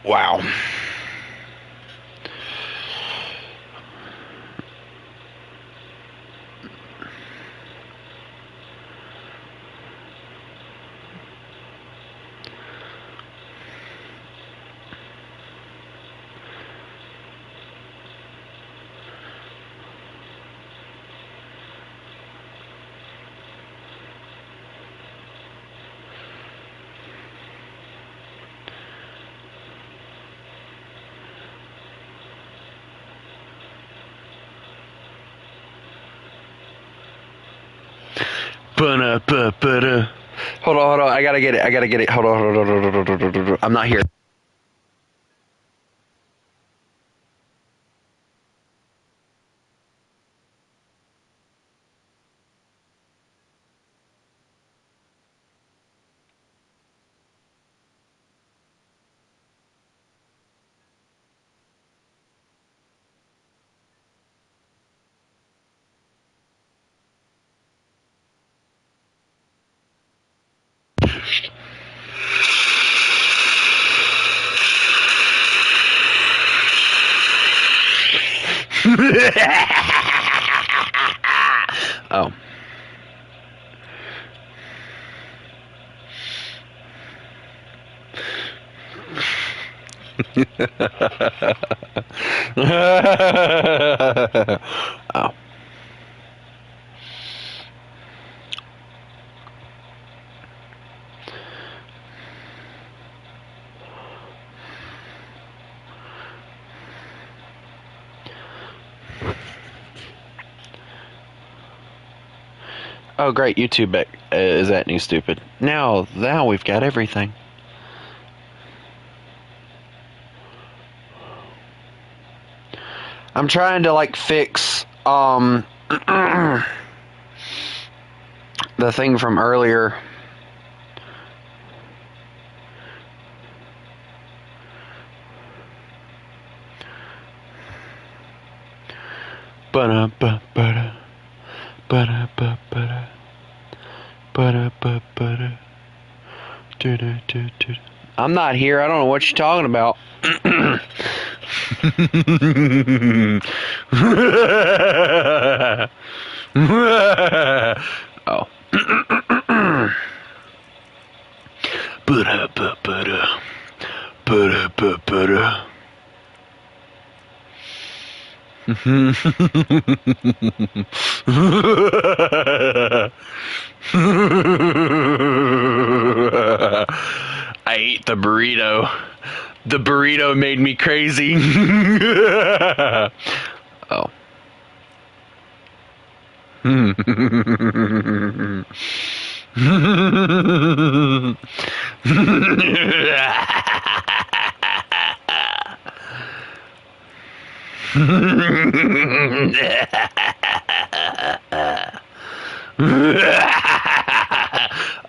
Wow. Hold on. I gotta get it. Hold on. I'm not here. Oh. Oh. Oh, great. YouTube is that new stupid. Now we've got everything. I'm trying to like fix the thing from earlier. I'm not here. I don't know what you're talking about. Oh. I ate the burrito. The burrito made me crazy. Oh.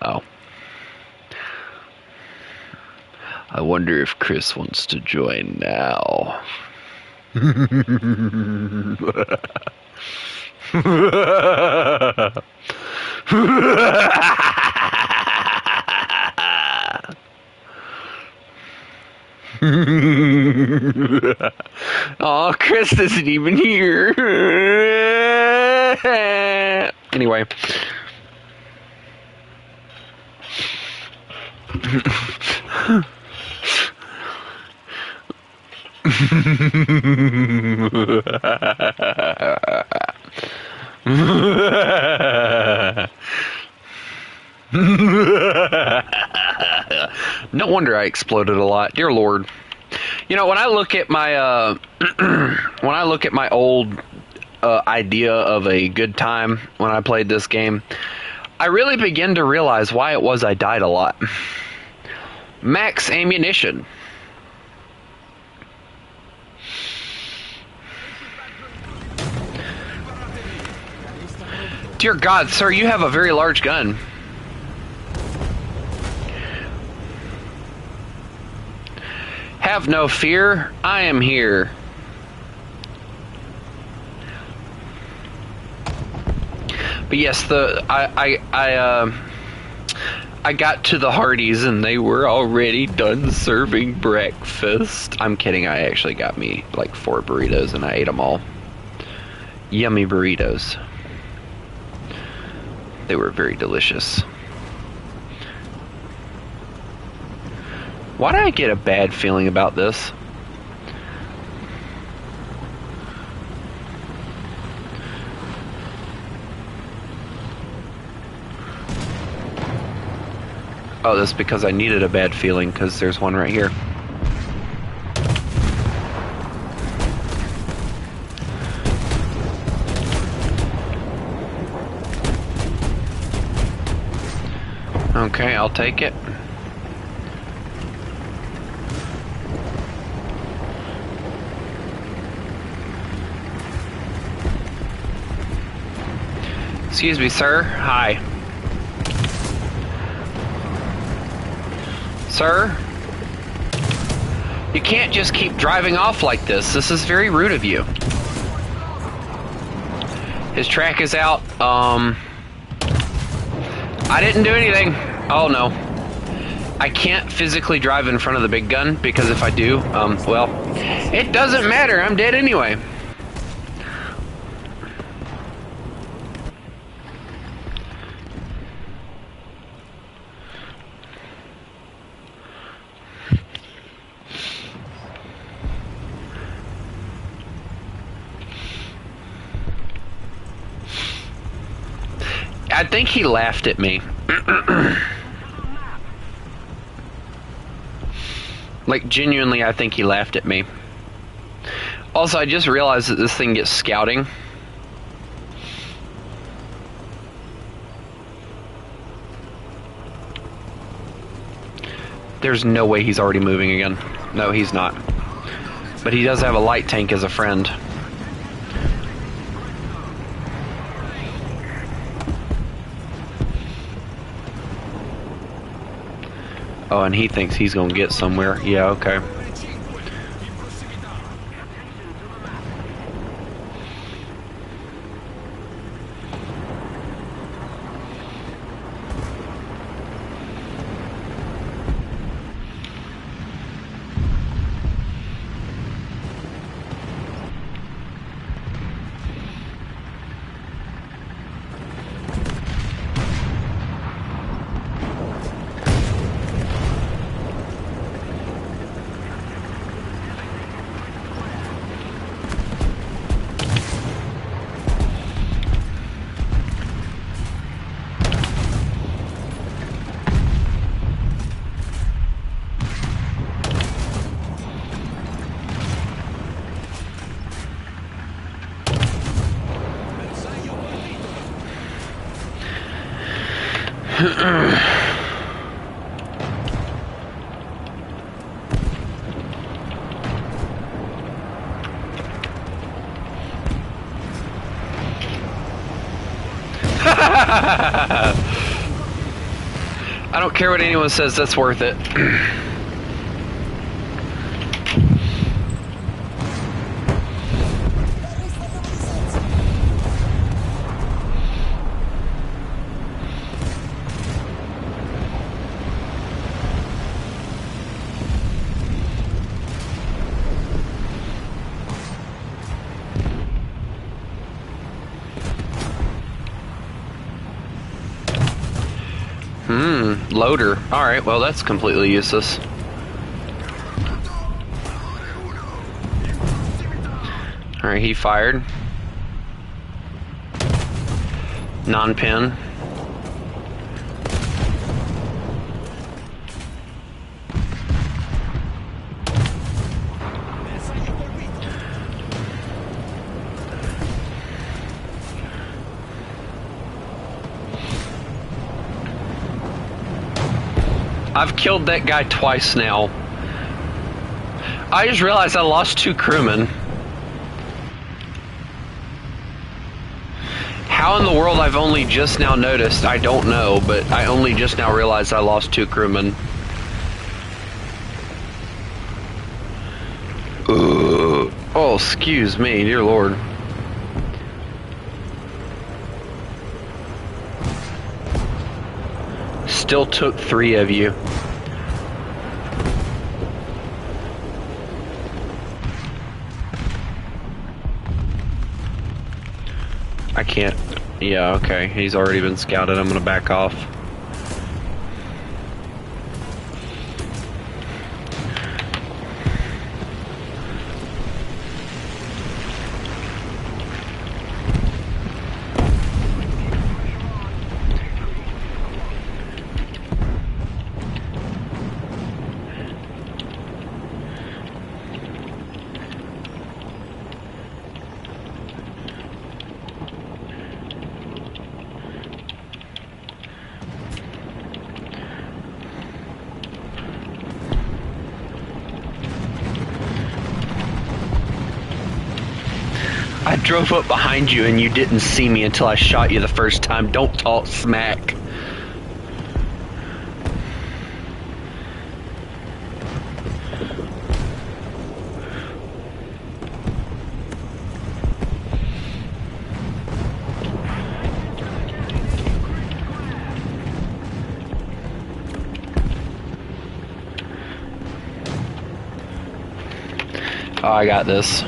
Oh. I wonder if Chris wants to join now. Oh, Chris isn't even here. Anyway. No wonder I exploded a lot. Dear Lord. You know, when I look at my when I look at my old idea of a good time when I played this game, I really begin to realize why it was I died a lot. Max ammunition. Dear God, sir, you have a very large gun. Have no fear, I am here. But yes, I got to the Hardee's and they were already done serving breakfast. I'm kidding, I actually got me like 4 burritos and I ate them all. Yummy burritos. They were very delicious. Why do I get a bad feeling about this? Oh, that's because I needed a bad feeling, because there's one right here. Okay, I'll take it. Excuse me, sir. Hi. Sir? You can't just keep driving off like this. This is very rude of you. His track is out. I didn't do anything. Oh no. I can't physically drive in front of the big gun because if I do, well, it doesn't matter. I'm dead anyway. I think he laughed at me. Like, genuinely, I think he laughed at me. Also, I just realized that this thing gets scouting. There's no way he's already moving again. No, he's not. But he does have a light tank as a friend. Oh, and he thinks he's gonna get somewhere. Yeah, okay. I don't care what anyone says, that's worth it. Loader. Alright, well that's completely useless. Alright, he fired. Non-pin. I've killed that guy twice now. I just realized I lost 2 crewmen. How in the world I've only just now noticed, I don't know, but I only just now realized I lost 2 crewmen. Ugh. Oh, excuse me, dear Lord. still took 3 of you. I can't. Yeah, okay. He's already been scouted. I'm gonna back off. I drove up behind you and you didn't see me until I shot you the first time. Don't talk smack. Oh, I got this.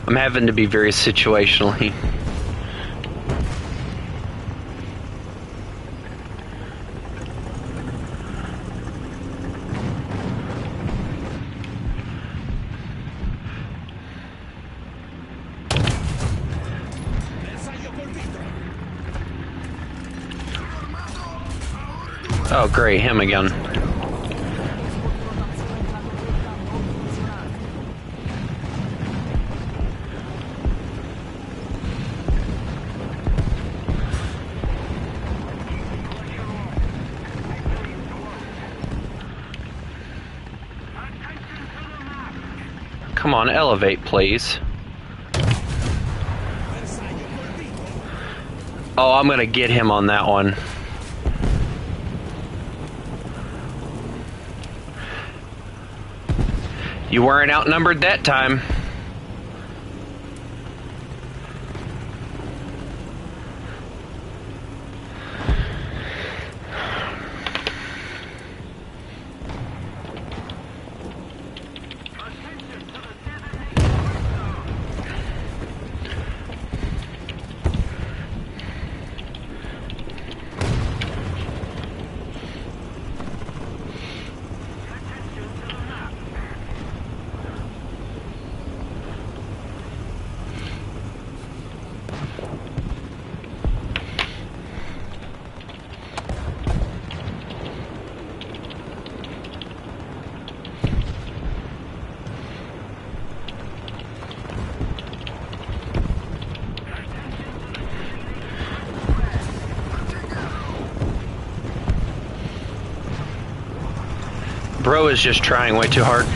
I'm having to be very situationally. Oh great, him again. Come on, elevate, please. Oh, I'm gonna get him on that one. You weren't outnumbered that time. Bro is just trying way too hard.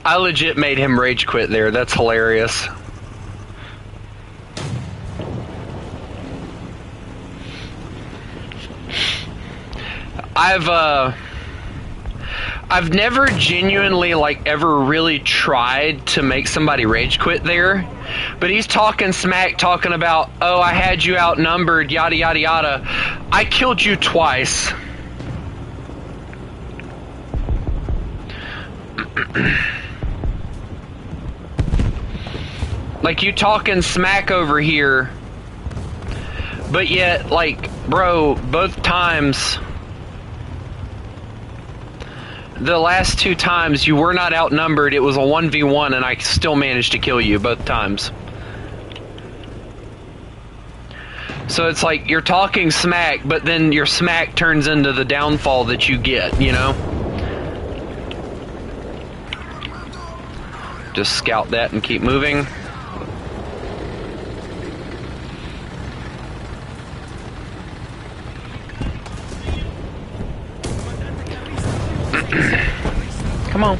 I legit made him rage quit there. That's hilarious. I've never genuinely ever really tried to make somebody rage quit there, but he's talking smack, talking about, oh, I had you outnumbered, yada yada yada. I killed you twice. Like, you talking smack over here, but yet, like, bro, both times, the last 2 times, you were not outnumbered. It was a 1v1, and I still managed to kill you both times. So it's like, you're talking smack, but then your smack turns into the downfall that you get, you know? Just scout that and keep moving. Come on.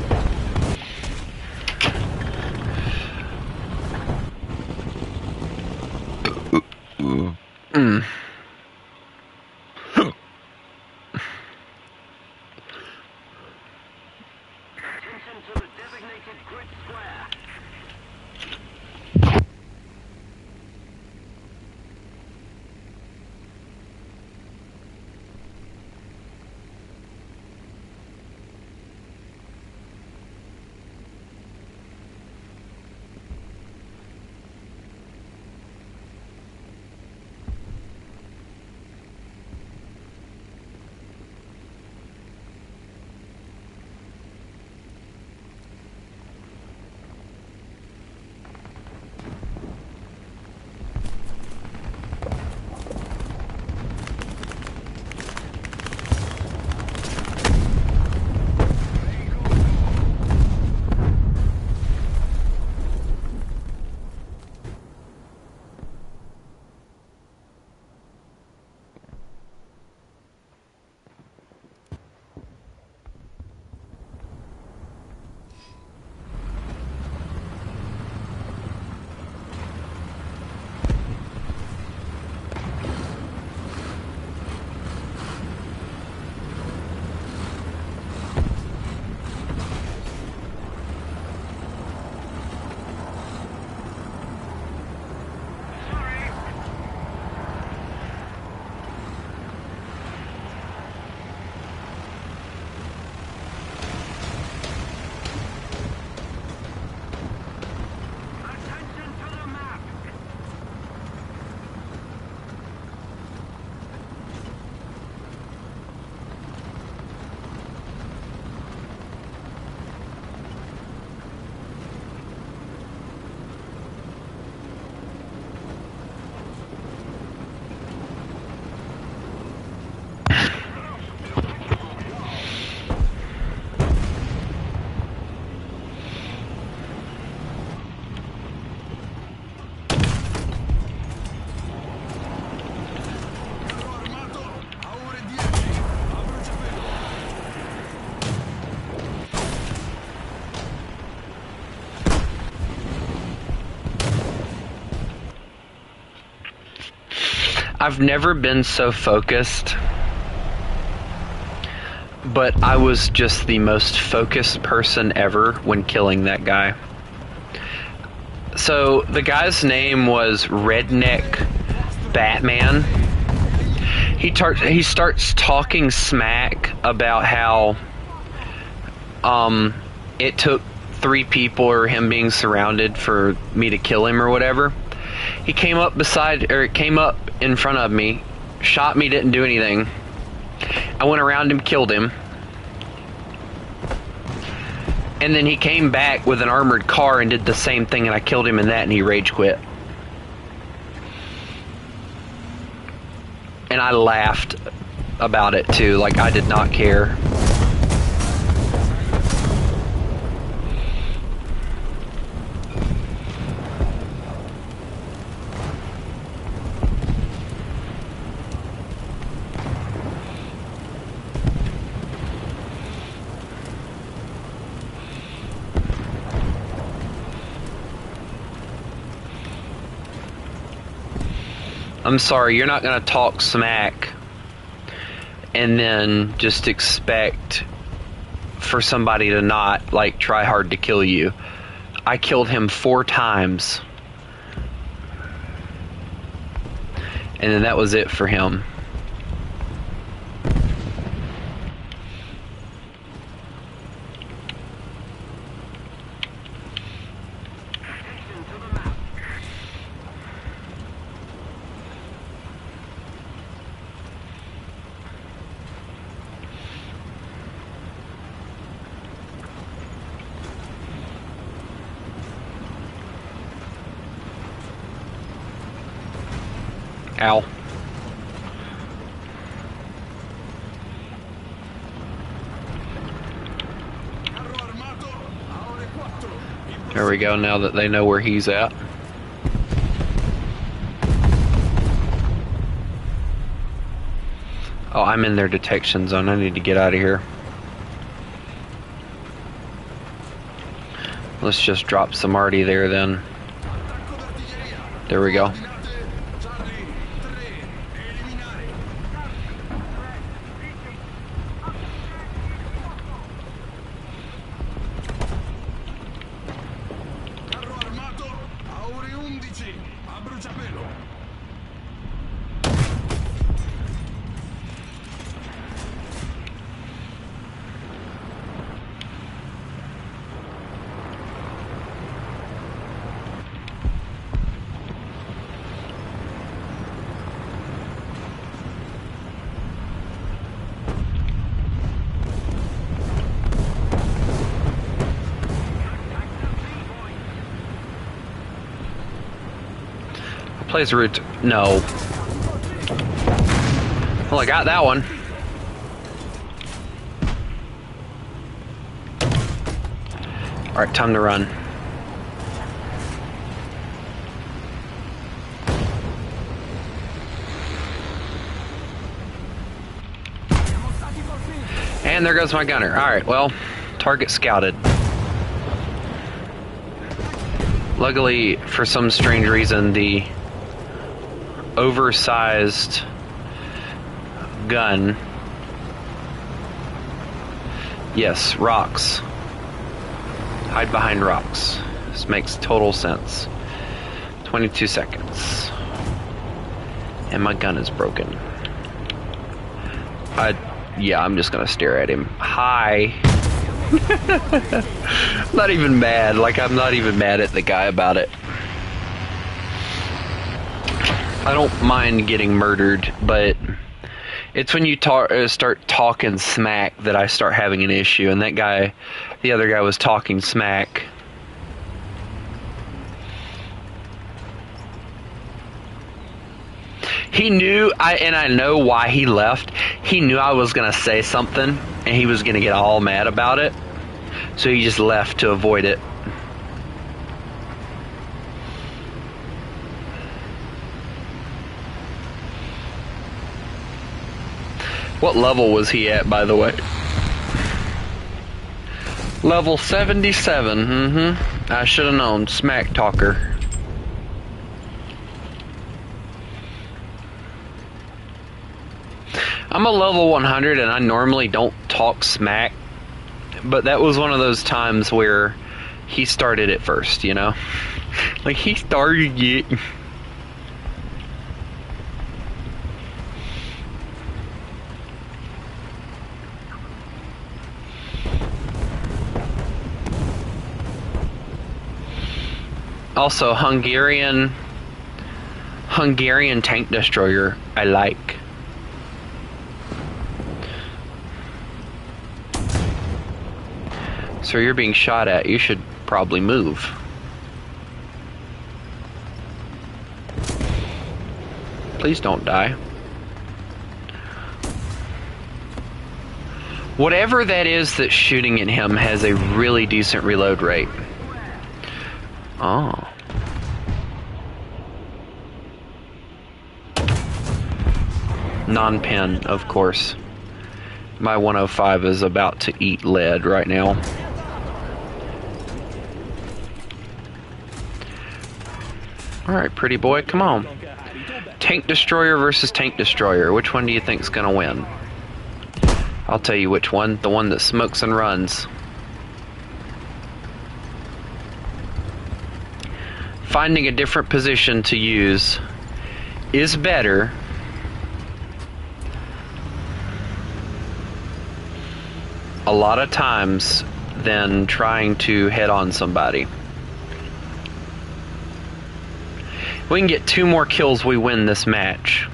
I've never been so focused, but I was just the most focused person ever when killing that guy. So the guy's name was Redneck Batman. He starts talking smack about how it took 3 people or him being surrounded for me to kill him or whatever. He came up in front of me, shot me, didn't do anything. I went around him, killed him. And then he came back with an armored car and did the same thing, and I killed him in that, and he rage quit. And I laughed about it too, like I did not care. I'm sorry, you're not gonna talk smack and then just expect for somebody to not, like, try hard to kill you. I killed him 4 times. And then that was it for him. Ow. There we go, now that they know where he's at. Oh, I'm in their detection zone. I need to get out of here. Let's just drop some arty there then. There we go. Plays root. No. Well, I got that one. Alright, time to run. And there goes my gunner. Alright, well, target scouted. Luckily, for some strange reason, the oversized gun. Yes, rocks. Hide behind rocks. This makes total sense. 22 seconds. And my gun is broken. Yeah, I'm just gonna stare at him. Hi. Not even mad. Like, I'm not even mad at the guy about it. I don't mind getting murdered, but it's when you start talking smack that I start having an issue. And that guy, the other guy, was talking smack. He knew, and I know why he left. He knew I was going to say something, and he was going to get all mad about it. So he just left to avoid it. What level was he at, by the way? Level 77. I should have known. Smack talker. I'm a level 100 and I normally don't talk smack. But that was one of those times where he started it first, you know? Like, he started it. Also, Hungarian tank destroyer, I like. So you're being shot at, you should probably move. Please don't die. Whatever that is that's shooting at him has a really decent reload rate. Oh. Non-pen, of course. My 105 is about to eat lead right now. Alright, pretty boy, come on. Tank destroyer versus tank destroyer. Which one do you think's gonna win? I'll tell you which one. The one that smokes and runs. Finding a different position to use is better a lot of times than trying to head on somebody. If we can get 2 more kills, we win this match.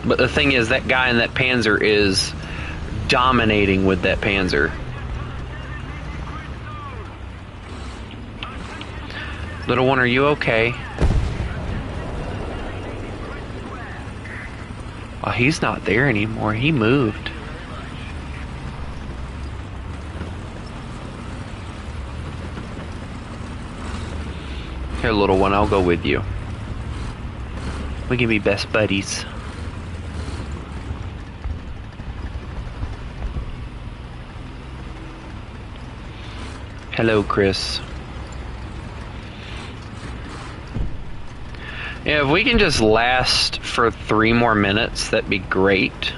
But the thing is, that guy in that Panzer is dominating with that Panzer. Little one, are you okay? Oh, he's not there anymore. He moved. Here, little one, I'll go with you. We can be best buddies. Hello, Chris. Yeah, if we can just last for 3 more minutes, that'd be great.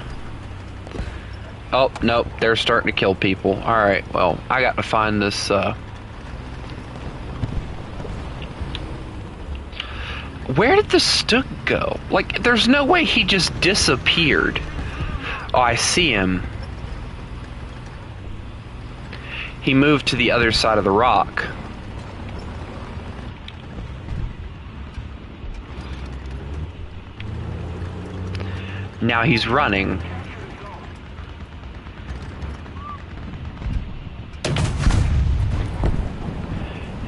Oh, nope, they're starting to kill people. Alright, well, I got to find this, Where did the Stook go? Like, there's no way he just disappeared. Oh, I see him. He moved to the other side of the rock. Now he's running.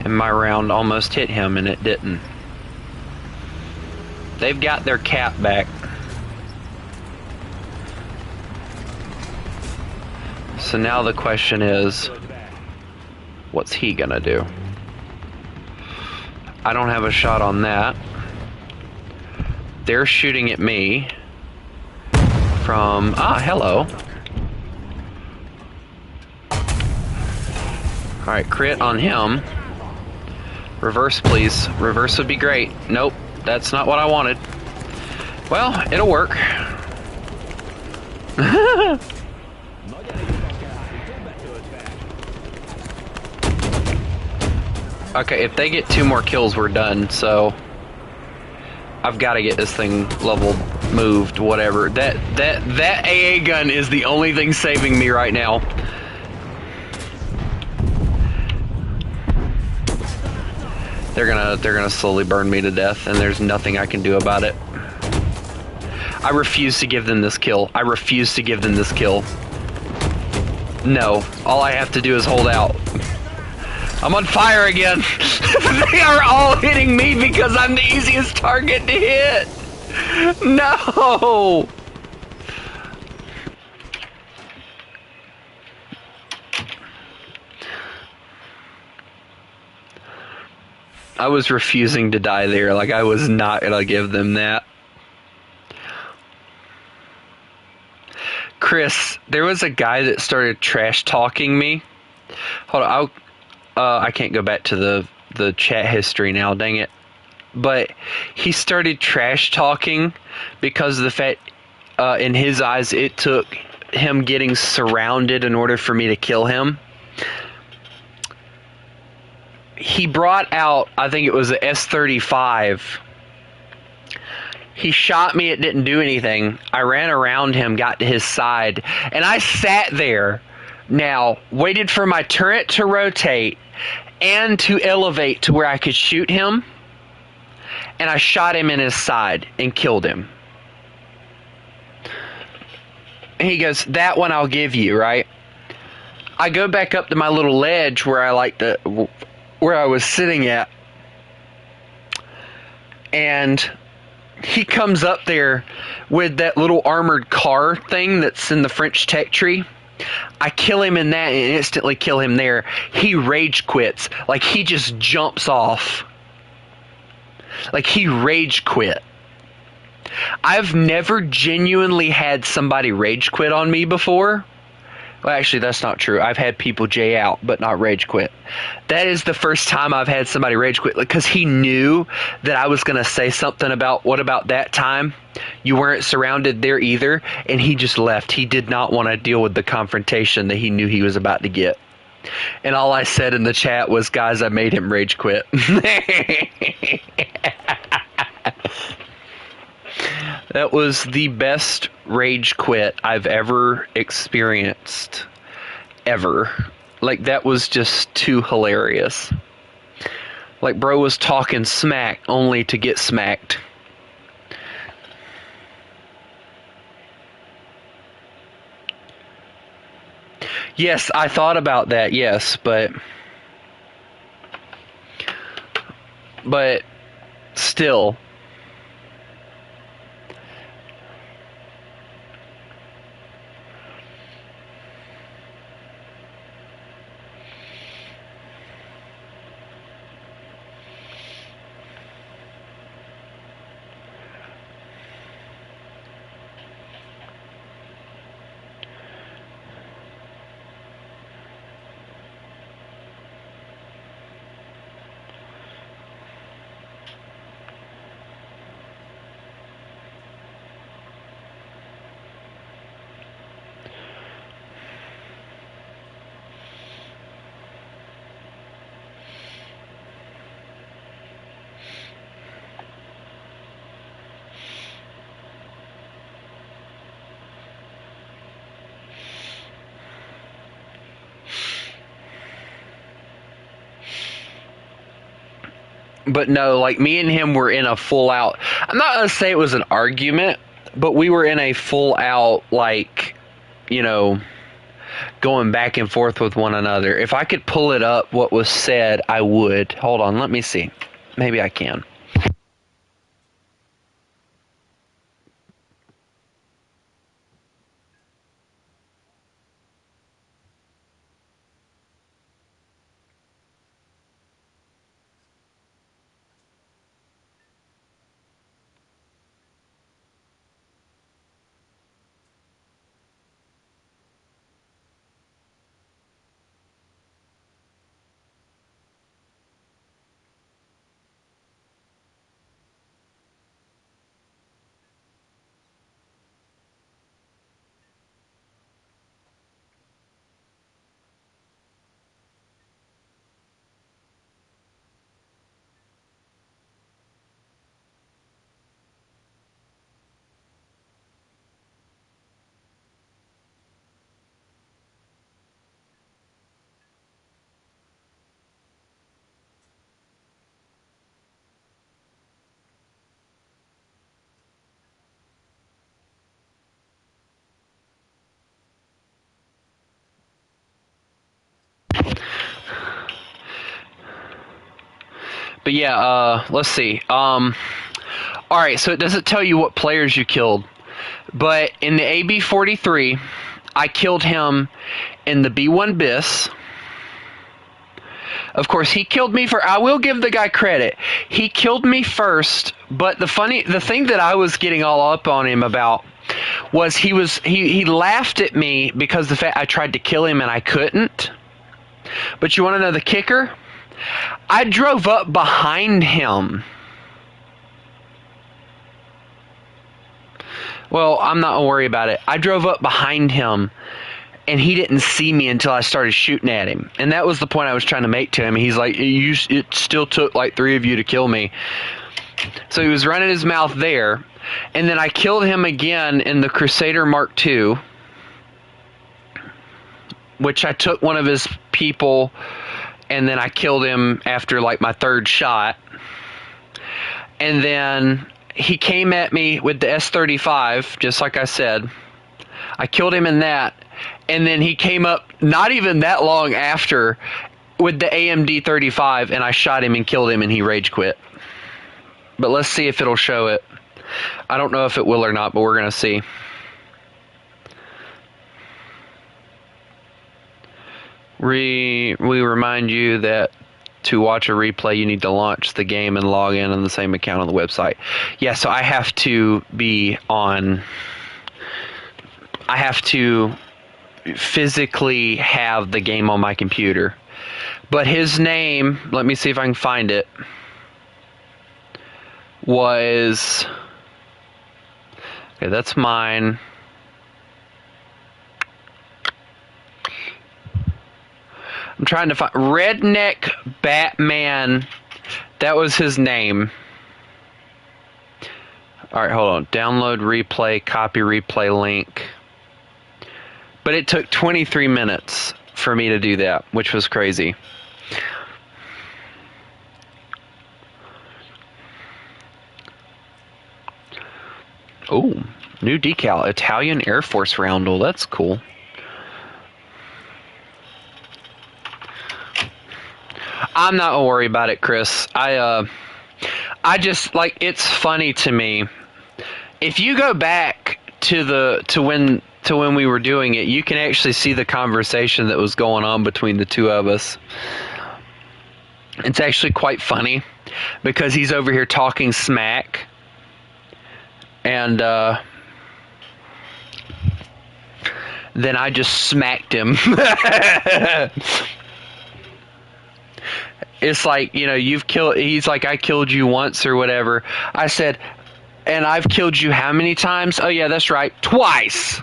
And my round almost hit him and it didn't. They've got their cap back. So now the question is, what's he gonna do? I don't have a shot on that. They're shooting at me from... Ah, hello. Alright, crit on him. Reverse, please. Reverse would be great. Nope, that's not what I wanted. Well, it'll work. Okay, if they get 2 more kills, we're done, so... I've got to get this thing leveled, moved, whatever. That AA gun is the only thing saving me right now. They're gonna slowly burn me to death, and there's nothing I can do about it. I refuse to give them this kill. I refuse to give them this kill. No, all I have to do is hold out. I'm on fire again. They are all hitting me because I'm the easiest target to hit. No. I was refusing to die there. Like, I was not gonna give them that. Chris, there was a guy that started trash talking me. Hold on, I can't go back to the chat history now, dang it. But he started trash talking because of the fact, in his eyes, it took him getting surrounded in order for me to kill him. He brought out, I think it was a S-35. He shot me, it didn't do anything. I ran around him, got to his side, and I sat there now, waited for my turret to rotate and to elevate to where I could shoot him, and I shot him in his side and killed him. And he goes, that one I'll give you, right? I go back up to my little ledge where I was sitting at, and he comes up there with that little armored car thing that's in the French tech tree. I kill him in that and instantly kill him there. He rage quits. Like, he just jumps off. Like, he rage quit. I've never genuinely had somebody rage quit on me before. Well, actually, that's not true. I've had people J out, but not rage quit. That is the first time I've had somebody rage quit, because he knew that I was going to say something about, what about that time? You weren't surrounded there either, and he just left. He did not want to deal with the confrontation that he knew he was about to get. And all I said in the chat was, guys, I made him rage quit. That was the best rage quit I've ever experienced. Ever. Like, that was just too hilarious. Like, bro was talking smack only to get smacked. Yes, I thought about that, yes, but still. But no, like me and him were in a full out. I'm not gonna say it was an argument, but we were in a full out, like, you know, going back and forth with one another. If I could pull it up, what was said, I would. Hold on, let me see. Maybe I can. But yeah, let's see. Alright, so it doesn't tell you what players you killed. But in the AB-43, I killed him in the B-1 BIS. Of course, he killed me for. I will give the guy credit. He killed me first, but the thing that I was getting all up on him about was he laughed at me because the fact I tried to kill him and I couldn't. But you want to know the kicker? I drove up behind him. Well, I'm not gonna worry about it. I drove up behind him, and he didn't see me until I started shooting at him. And that was the point I was trying to make to him. He's like, it still took like 3 of you to kill me. So he was running his mouth there. And then I killed him again in the Crusader Mark II, which I took one of his people, and then I killed him after like my 3rd shot. And then he came at me with the S-35, just like I said. I killed him in that. And then he came up not even that long after with the AMD-35, and I shot him and killed him, and he rage quit. But let's see if it'll show it. I don't know if it will or not, but we're going to see. We remind you that to watch a replay, you need to launch the game and log in on the same account on the website. Yeah, so I have to be on... I have to physically have the game on my computer. But his name, let me see if I can find it, was... Okay, that's mine. I'm trying to find... Redneck Batman. That was his name. Alright, hold on. Download replay, copy replay link. But it took 23 minutes for me to do that, which was crazy. Oh, new decal. Italian Air Force roundel. That's cool. I'm not gonna worry about it, Chris. I just, like, it's funny to me. If you go back to when we were doing it, you can actually see the conversation that was going on between the two of us. It's actually quite funny because he's over here talking smack, and then I just smacked him. It's like, you know, he's like, I killed you once or whatever. I said, and I've killed you how many times? Oh yeah, that's right, twice.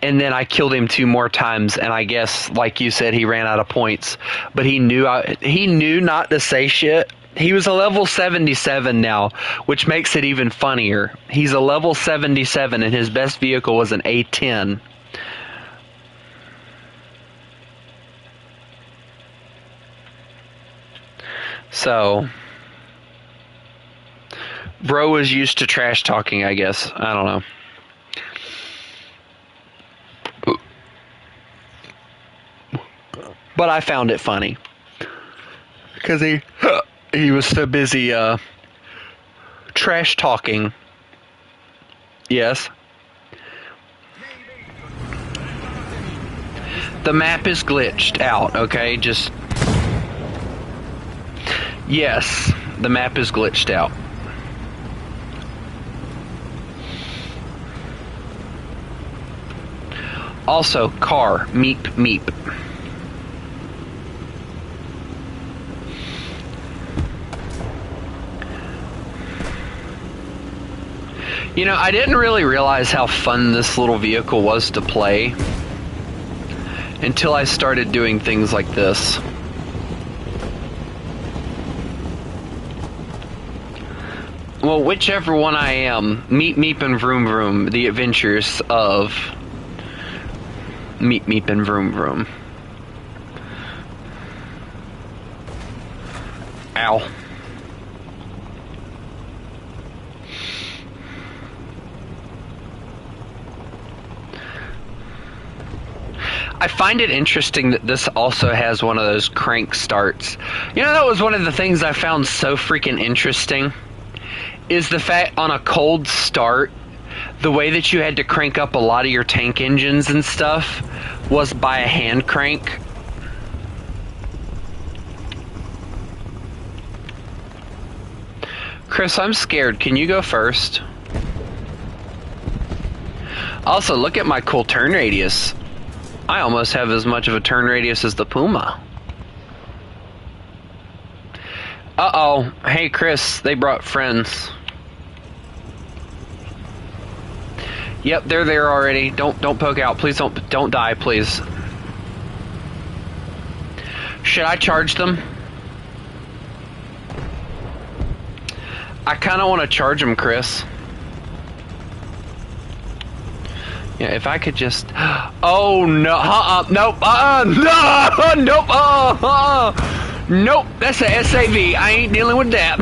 And then I killed him 2 more times, and I guess, like you said, he ran out of points. But he knew not to say shit. He was a level 77 now, which makes it even funnier. He's a level 77, and his best vehicle was an A10. So, bro was used to trash talking, I guess. I don't know. But I found it funny. Because he was so busy trash talking. Yes. The map is glitched out, okay? Just... Yes, the map is glitched out. Also, car, meep, meep. You know, I didn't really realize how fun this little vehicle was to play until I started doing things like this. Well, whichever one I am, Meep Meep and Vroom Vroom, the adventures of Meep Meep and Vroom Vroom. Ow. I find it interesting that this also has one of those crank starts. You know, that was one of the things I found so freaking interesting, is the fact on a cold start, the way that you had to crank up a lot of your tank engines and stuff was by a hand crank. Chris, I'm scared. Can you go first? Also, look at my cool turn radius. I almost have as much of a turn radius as the Puma. Uh-oh. Hey, Chris, they brought friends. Yep, they're there already. Don't poke out. Please don't die, please. Should I charge them? I kind of want to charge them, Chris. Yeah, if I could just... Oh, no. Nope. No. Nope. Nope. That's a SAV. I ain't dealing with that.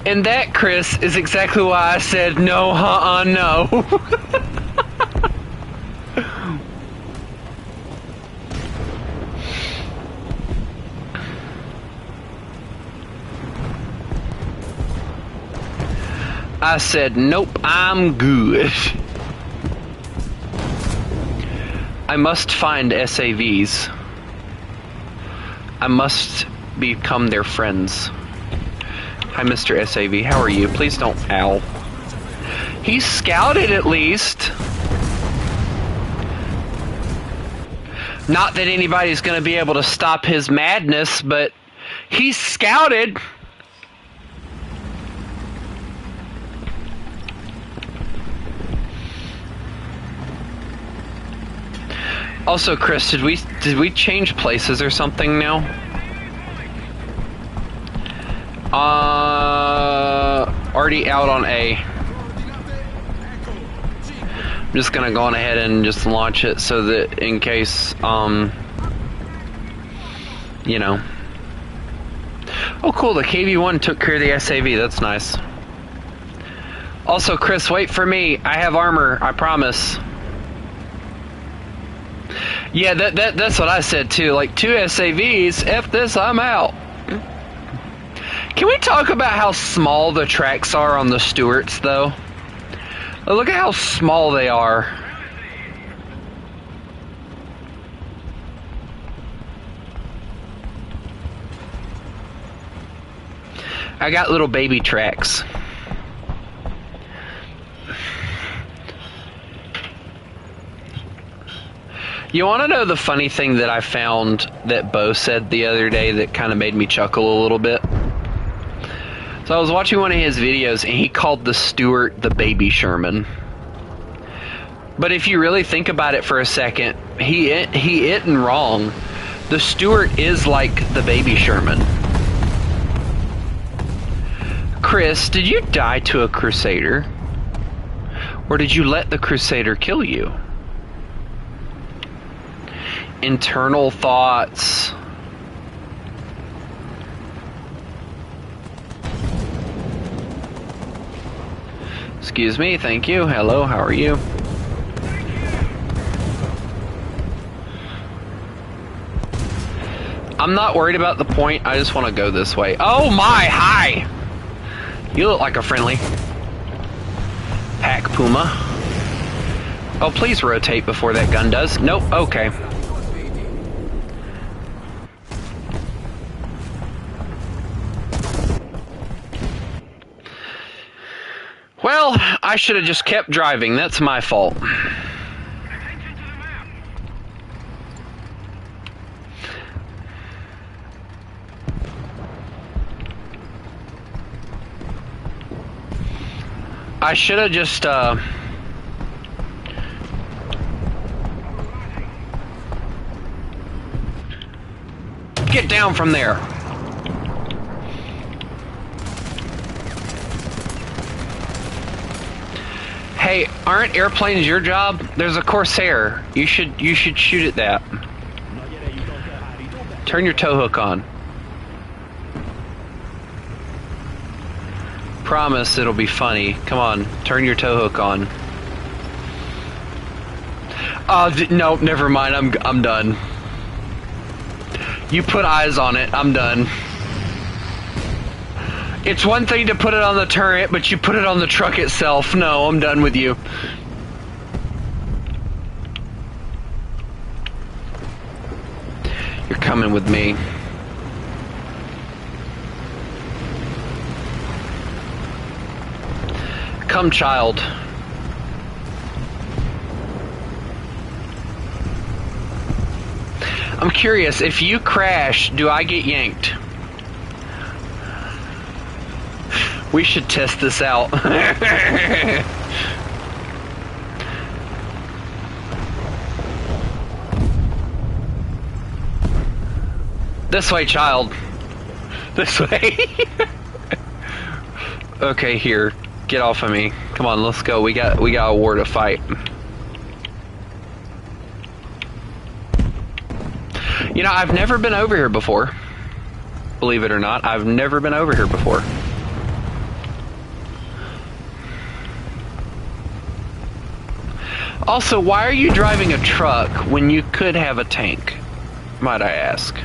And that, Chris, is exactly why I said no, no. I said, nope, I'm good. I must find SAVs. I must become their friends. Hi, Mr. SAV. How are you? Please don't... Ow. He's scouted, at least. Not that anybody's going to be able to stop his madness, but he's scouted. Also, Chris, did we change places or something now? Already out on A. I'm just gonna go on ahead and just launch it so that in case, you know. Oh, cool, the KV-1 took care of the SAV, that's nice. Also, Chris, wait for me. I have armor, I promise. Yeah, that's what I said too. Like, 2 SAVs, F this, I'm out. Can we talk about how small the tracks are on the Stuarts, though? Look at how small they are. I got little baby tracks. You want to know the funny thing that I found that Bo said the other day that kind of made me chuckle a little bit? So I was watching one of his videos and he called the Stuart the baby Sherman. But if you really think about it for a second, he isn't wrong. The Stuart is like the baby Sherman. Chris, did you die to a Crusader? Or did you let the Crusader kill you? internal thoughts. Excuse me, thank you. Hello, how are you? I'm not worried about the point, I just want to go this way. Oh my, hi! You look like a friendly pack puma. Oh, please rotate before that gun does. Nope, okay. Well, I should have just kept driving. That's my fault. I should have just, get down from there. Hey, aren't airplanes your job? There's a Corsair. You should shoot at that. Turn your tow hook on. Promise it'll be funny. Come on, turn your tow hook on. No, never mind. I'm done. You put eyes on it. I'm done. It's one thing to put it on the turret, but you put it on the truck itself. No, I'm done with you. You're coming with me. Come, child. I'm curious, if you crash, do I get yanked? We should test this out. This way, child. This way. Okay, here. Get off of me. Come on, let's go. We got a war to fight. You know, I've never been over here before. Believe it or not, I've never been over here before. Also, why are you driving a truck when you could have a tank, might I ask?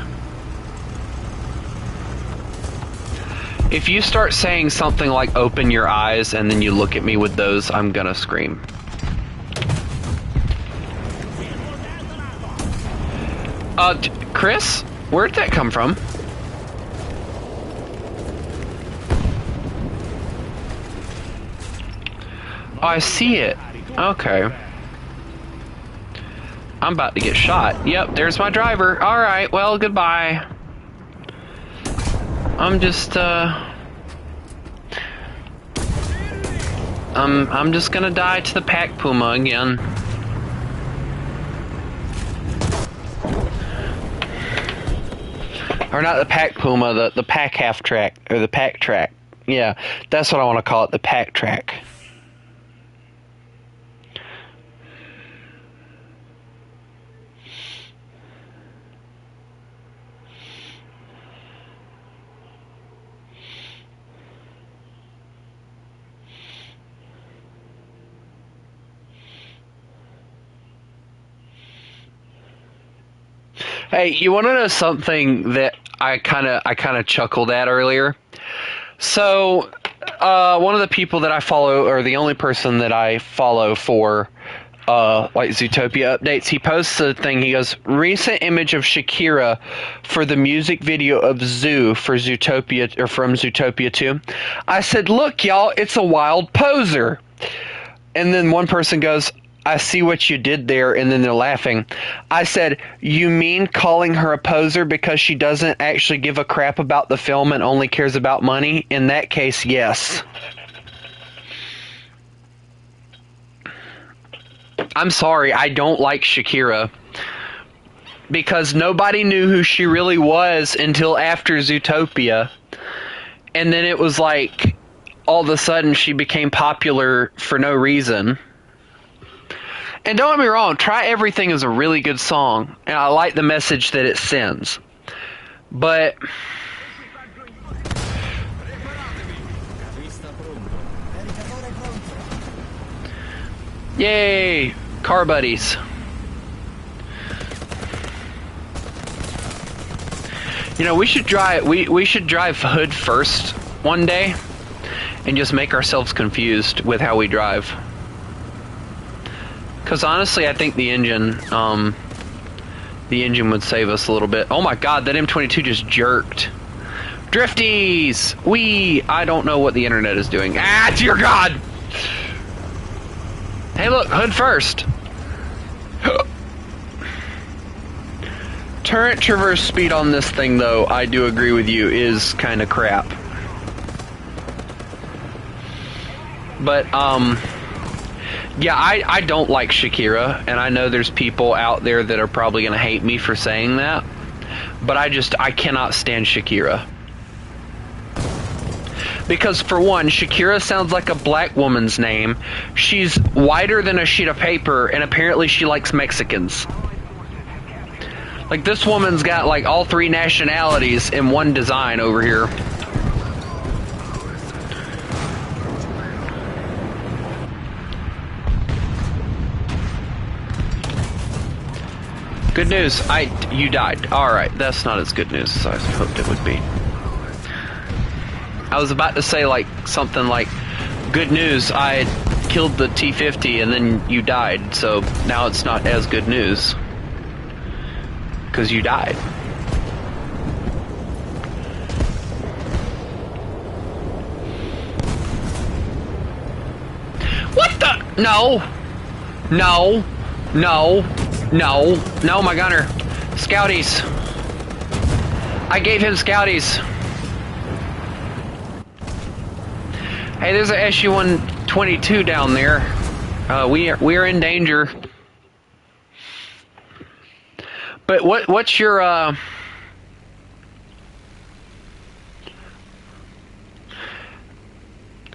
If you start saying something like open your eyes and then you look at me with those, I'm gonna scream. Chris? Where'd that come from? Oh, I see it. Okay. I'm about to get shot. Yep, there's my driver. Alright, well, goodbye. I'm just, I'm just gonna die to the pack puma again. Or not the pack puma, the pack half track, or the pack track. Yeah, that's what I want to call it, the pack track. Hey, you want to know something that I kind of chuckled at earlier? So, one of the people that I follow, or the only person that I follow for like Zootopia updates, he posts a thing. He goes, recent image of Shakira for the music video of Zoo for Zootopia, or from Zootopia 2. I said, look, y'all, it's a wild poser. And then one person goes, I see what you did there, and then they're laughing. I said, you mean calling her a poser because she doesn't actually give a crap about the film and only cares about money? In that case, yes. I'm sorry, I don't like Shakira. Because nobody knew who she really was until after Zootopia. And then it was like, all of a sudden she became popular for no reason. And don't get me wrong, Try Everything is a really good song, and I like the message that it sends. But yay, car buddies. You know, we should drive hood first one day and just make ourselves confused with how we drive. Cuz honestly, I think the engine would save us a little bit. Oh my god, that M22 just jerked. Drifties! I don't know what the internet is doing. Ah, dear god! Hey look, hood first. Turret traverse speed on this thing, though, I do agree with you, is kind of crap. But, yeah, I don't like Shakira, and I know there's people out there that are probably going to hate me for saying that, but I cannot stand Shakira. Because, for one, Shakira sounds like a black woman's name, she's whiter than a sheet of paper, and apparently she likes Mexicans. Like, this woman's got, like, all three nationalities in one design over here. Good news, you died. Alright, that's not as good news as I hoped it would be. I was about to say, like, something like, good news, I killed the T-50 and then you died, so now it's not as good news. Because you died. What the? No. No. No. No. No, my gunner. Scouties. I gave him scouties. Hey, there's an SU-122 down there. We are in danger. But what's your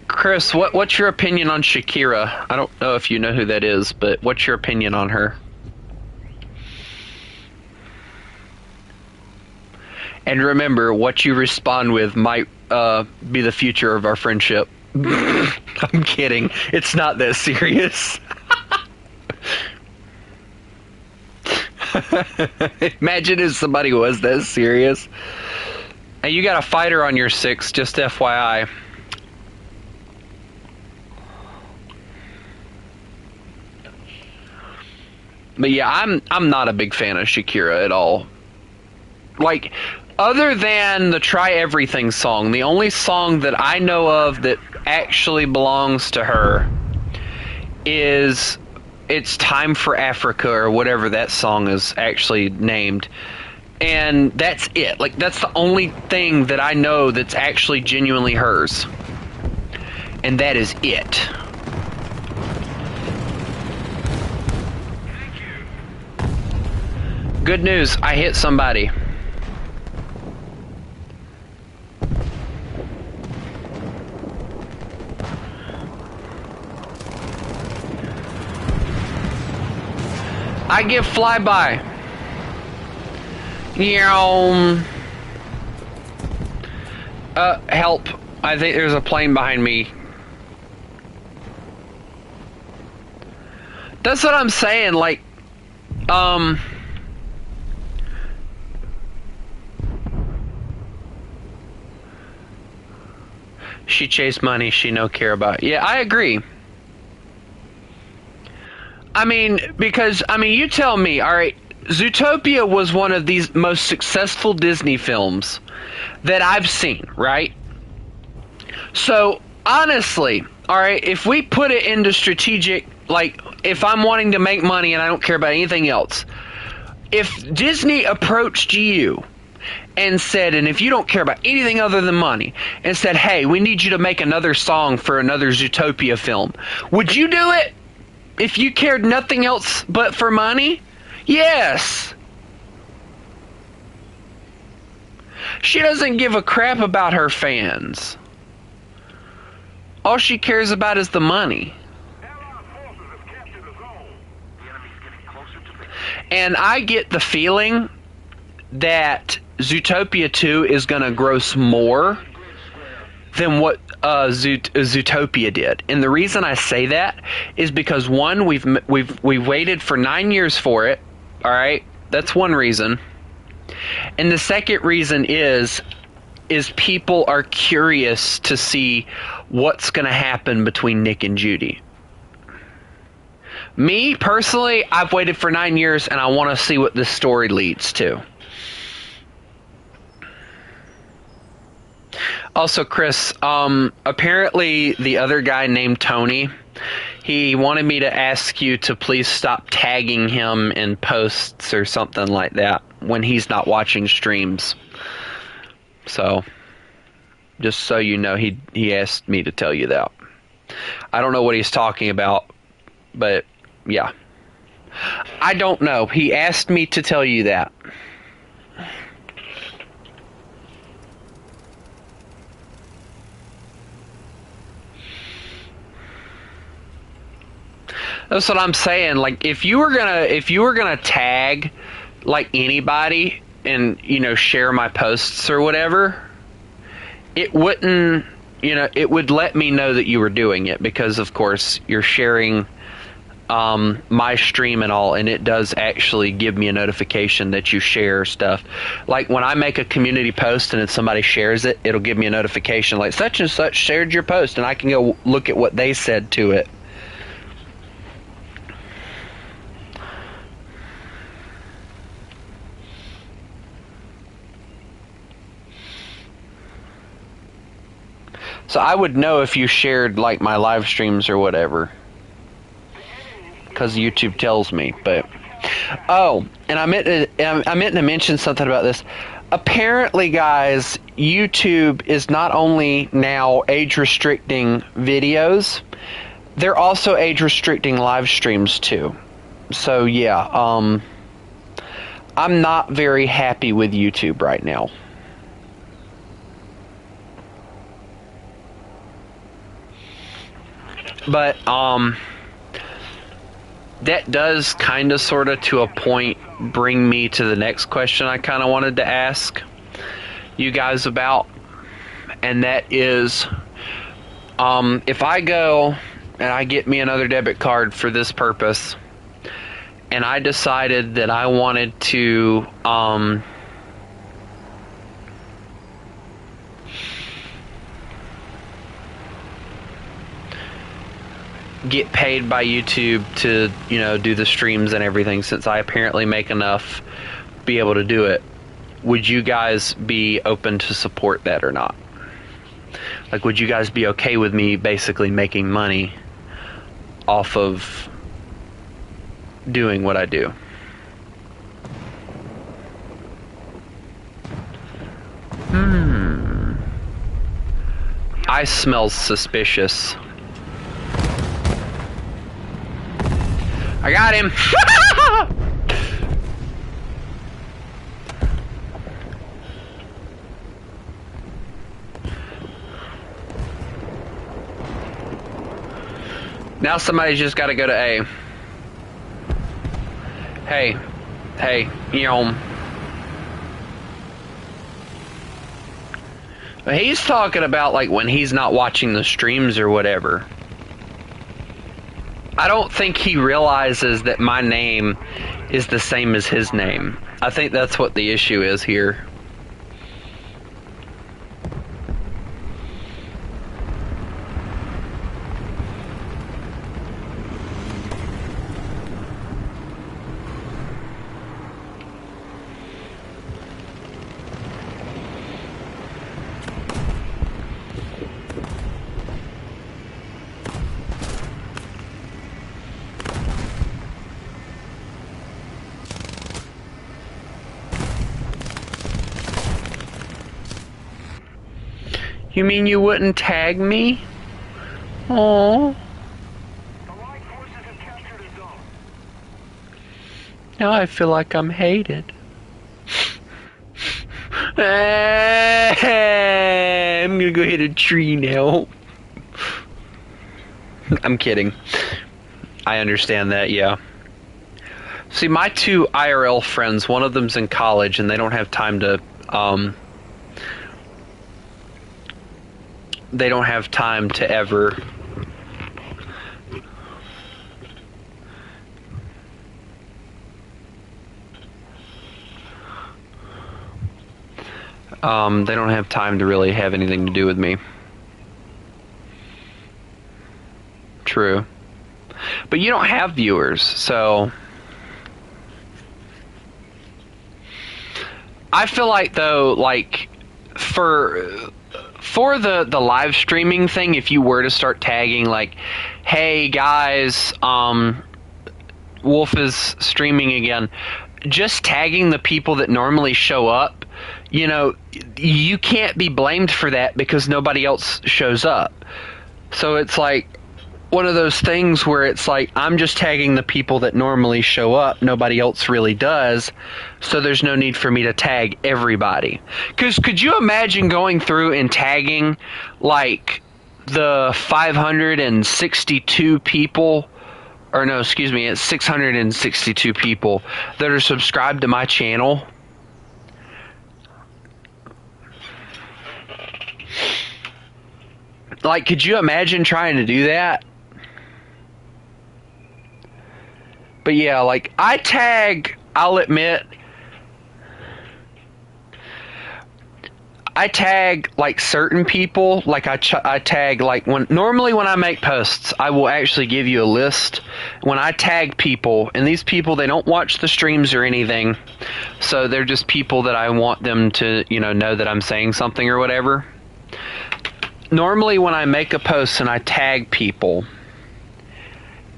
Chris, what's your opinion on Shakira? I don't know if you know who that is, but what's your opinion on her? And remember, what you respond with might be the future of our friendship. I'm kidding. It's not that serious. Imagine if somebody was that serious. Hey, you got a fighter on your 6, just FYI. But yeah, I'm not a big fan of Shakira at all. Like, other than the Try Everything song, the only song that I know of that actually belongs to her is It's Time for Africa, or whatever that song is actually named. And that's it. Like, that's the only thing that I know that's actually genuinely hers. And that is it. Good news, I hit somebody. I give flyby. Help. I think there's a plane behind me. That's what I'm saying, like, she chased money she no care about. Yeah, I agree. I mean, because, you tell me, alright, Zootopia was one of these most successful Disney films that I've seen, right? So, honestly, alright, if we put it into strategic, like, if I'm wanting to make money and I don't care about anything else, if Disney approached you and said, and if you don't care about anything other than money, and said, hey, we need you to make another song for another Zootopia film, would you do it? If you cared nothing else but for money? Yes. She doesn't give a crap about her fans. All she cares about is the money. And I get the feeling that Zootopia 2 is going to gross more than what Zootopia did. And the reason I say that is because, one, we've waited for 9 years for it. All right? That's one reason. And the second reason is people are curious to see what's going to happen between Nick and Judy. Me, personally, I've waited for 9 years, and I want to see what this story leads to. Also, Chris, apparently the other guy named Tony, he wanted me to ask you to please stop tagging him in posts or something like that when he's not watching streams. So, just so you know, he asked me to tell you that. I don't know what he's talking about, but yeah. I don't know. He asked me to tell you that. That's what I'm saying. Like, if you were gonna tag like anybody and, you know, share my posts or whatever, it wouldn't, you know, it would let me know that you were doing it, because of course you're sharing my stream and all, and it does actually give me a notification that you share stuff. Like when I make a community post and then somebody shares it, it'll give me a notification like such and such shared your post, and I can go look at what they said to it. So I would know if you shared like my live streams or whatever, because YouTube tells me. But oh, and I meant to mention something about this. Apparently, guys, YouTube is not only now age restricting videos, they're also age restricting live streams too. So yeah, I'm not very happy with YouTube right now. But that does kind of sort of to a point bring me to the next question I kind of wanted to ask you guys about, and that is, if I go and I get me another debit card for this purpose, and I decided that I wanted to get paid by YouTube to, you know, do the streams and everything, since I apparently make enough to be able to do it, would you guys be open to support that or not? Like, would you guys be okay with me basically making money off of doing what I do? I smell suspicious. I got him! Now somebody's just gotta go to A. Hey, you know. He's talking about like when he's not watching the streams or whatever. I don't think he realizes that my name is the same as his name. I think that's what the issue is here. You mean you wouldn't tag me? Oh. Now I feel like I'm hated. I'm gonna go hit a tree now. I'm kidding. I understand that, yeah. See, my two IRL friends, one of them's in college, and they don't have time to, they don't have time to ever, they don't have time to really have anything to do with me. True. But you don't have viewers, so I feel like, though, like for the live streaming thing, if you were to start tagging like, hey guys, Wolf is streaming again, just tagging the people that normally show up, you know, you can't be blamed for that because nobody else shows up. So it's like one of those things where it's like, I'm just tagging the people that normally show up, nobody else really does, so there's no need for me to tag everybody. Because could you imagine going through and tagging like the 562 people, or no, excuse me, it's 662 people that are subscribed to my channel? Like, could you imagine trying to do that? But yeah, like, I tag, I'll admit, I tag like certain people. Like I tag like normally when I make posts, I will actually give you a list. When I tag people, and these people, they don't watch the streams or anything, so they're just people that I want them to, you know that I'm saying something or whatever. Normally when I make a post and I tag people,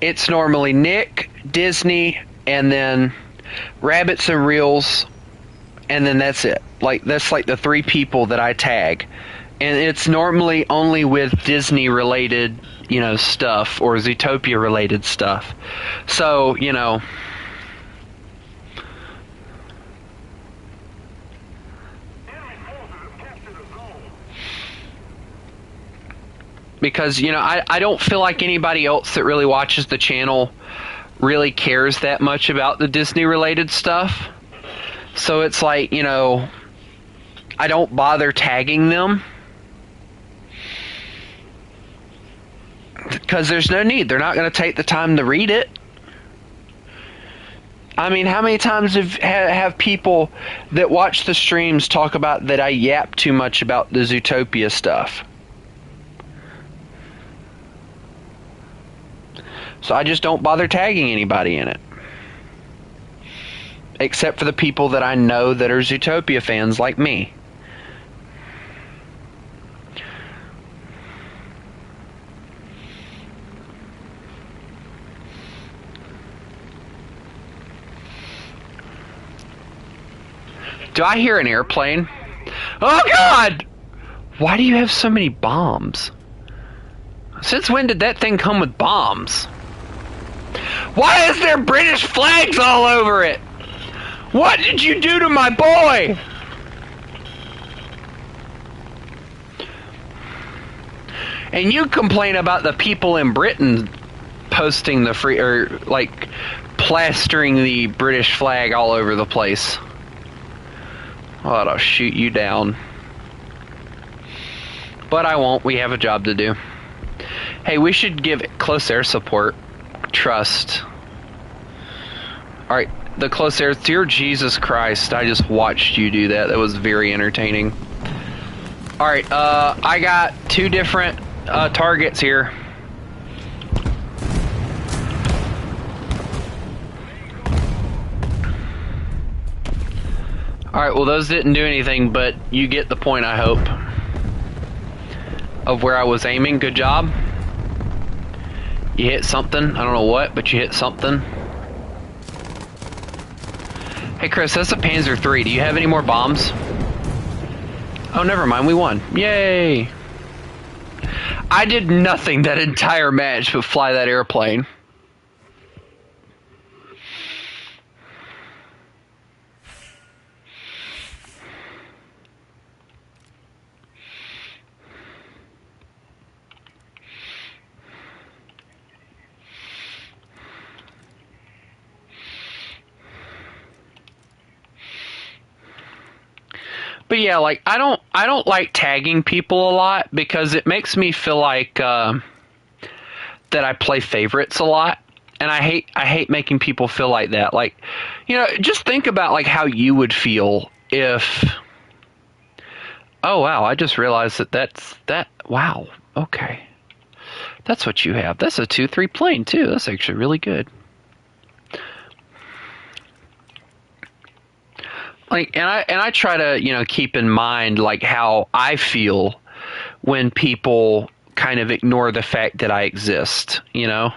it's normally Nick, Disney, and then Rabbits and Reels, and then that's it. Like, that's like the three people that I tag. And it's normally only with Disney related, stuff, or Zootopia related stuff. So, because, I don't feel like anybody else that really watches the channel really cares that much about the Disney related stuff. So it's like, I don't bother tagging them because there's no need. They're not going to take the time to read it. I mean, how many times have people that watch the streams talk about that I yap too much about the Zootopia stuff? So I just don't bother tagging anybody in it. Except for the people that I know that are Zootopia fans like me. Do I hear an airplane? Oh God! Why do you have so many bombs? Since when did that thing come with bombs? Why is there British flags all over it? What did you do to my boy? And you complain about the people in Britain posting the free, or like plastering the British flag all over the place. Oh, I'll shoot you down. But I won't. We have a job to do. Hey, we should give close air support. Trust. Alright, the close air. Dear Jesus Christ, I just watched you do that. That was very entertaining. Alright, I got two different targets here. Alright, well those didn't do anything, but you get the point, I hope, of where I was aiming. Good job. You hit something. I don't know what, but you hit something. Hey Chris, that's a Panzer III. Do you have any more bombs? Oh, never mind. We won. Yay! I did nothing that entire match but fly that airplane. But yeah, like I don't like tagging people a lot because it makes me feel like that I play favorites a lot, and I hate making people feel like that. Like, you know, just think about like how you would feel if. Oh wow! I just realized that. Wow. Okay, that's what you have. That's a 2-3 plane too. That's actually really good. Like, and I try to, you know, keep in mind like how I feel when people kind of ignore the fact that I exist, you know?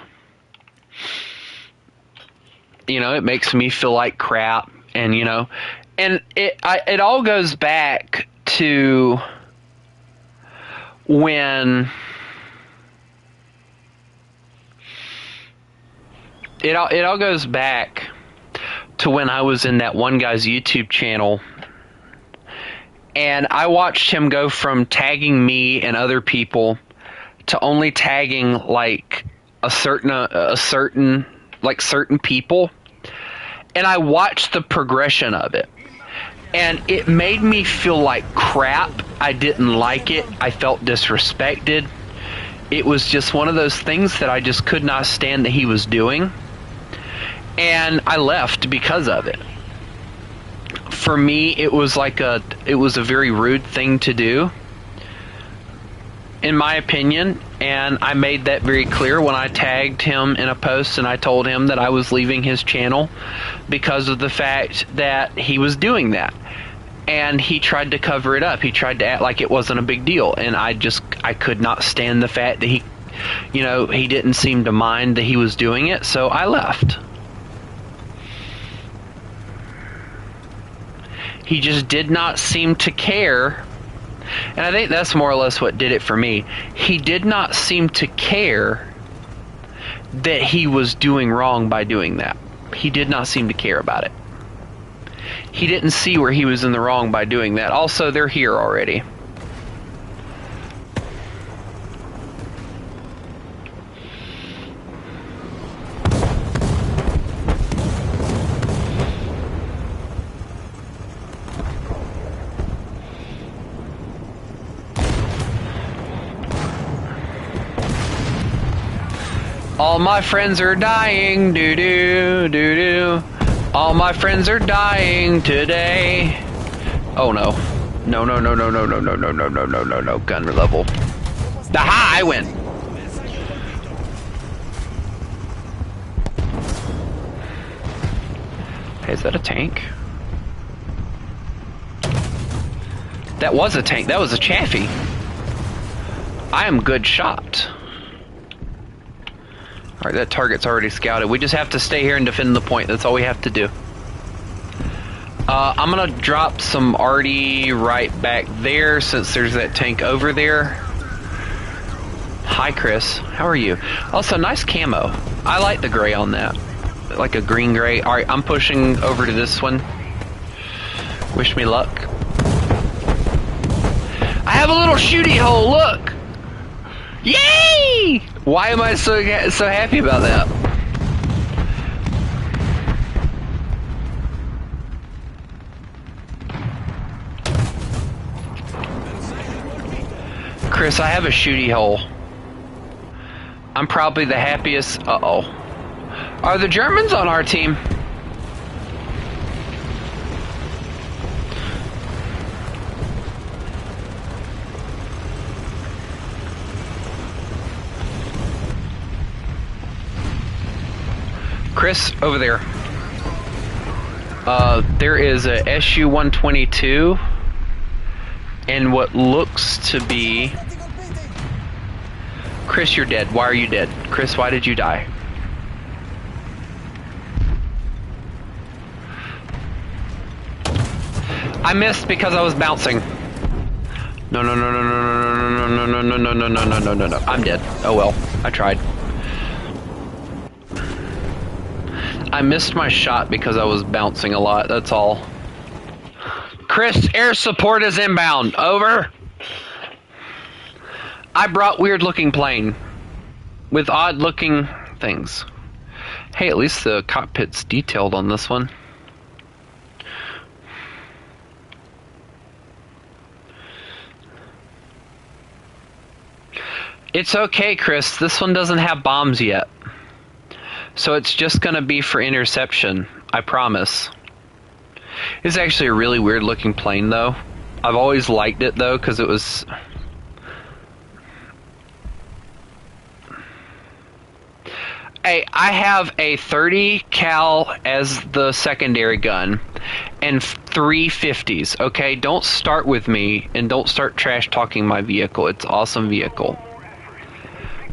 You know, it makes me feel like crap, and you know, and it all goes back to when it all goes back to when I was in that one guy's YouTube channel, and I watched him go from tagging me and other people to only tagging like certain people, and I watched the progression of it, and it made me feel like crap. I didn't like it. I felt disrespected. It was just one of those things that I just could not stand that he was doing. And I left because of it. For me, it was a very rude thing to do, in my opinion, and I made that very clear when I tagged him in a post, and I told him that I was leaving his channel because of the fact that he was doing that. And he tried to cover it up. He tried to act like it wasn't a big deal, and I could not stand the fact that he didn't seem to mind that he was doing it, so I left. He just did not seem to care, and I think that's more or less what did it for me. He did not seem to care that he was doing wrong by doing that. He did not seem to care about it. He didn't see where he was in the wrong by doing that. Also, they're here already. All my friends are dying, doo-doo, doo-doo. All my friends are dying today. Oh no. No, no, no, no, no, no, no, no, no, no, no, no, no. Gun level. Aha, I win. Hey, is that a tank? That was a tank. That was a Chaffee. I am good shot. Alright, that target's already scouted. We just have to stay here and defend the point. That's all we have to do. I'm gonna drop some arty right back there since there's that tank over there. Hi, Chris. How are you? Also, nice camo. I like the gray on that. Like a green gray. Alright, I'm pushing over to this one. Wish me luck. I have a little shooty hole, look! Yay! Why am I so happy about that? Chris, I have a shooty hole. I'm probably the happiest. Uh-oh. Are the Germans on our team? Chris, over there. There is a SU-122 and what looks to be... Chris, you're dead. Why are you dead? Chris, why did you die? I missed because I was bouncing. No, no, no, no, no, no, no, no, no, no, no, no, no, no, no, no. I'm dead. Oh well, I tried. I missed my shot because I was bouncing a lot, that's all. Chris, air support is inbound. Over. I brought weird looking plane with odd looking things. Hey, at least the cockpit's detailed on this one. It's okay, Chris. This one doesn't have bombs yet. So it's just going to be for interception. I promise. It's actually a really weird looking plane, though. I've always liked it, though, because it was... Hey, I have a 30 cal as the secondary gun and 3 50s, okay? Don't start with me and don't start trash talking my vehicle. It's an awesome vehicle.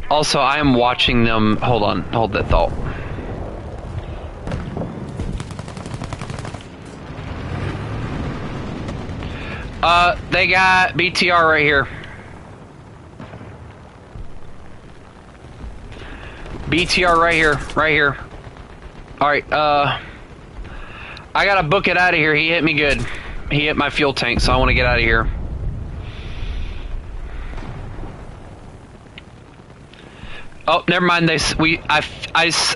Also, I am watching them... Hold on, hold that thought. They got BTR right here. BTR right here, right here. Alright, I gotta book it out of here. He hit me good. He hit my fuel tank, so I want to get out of here. Oh, never mind. I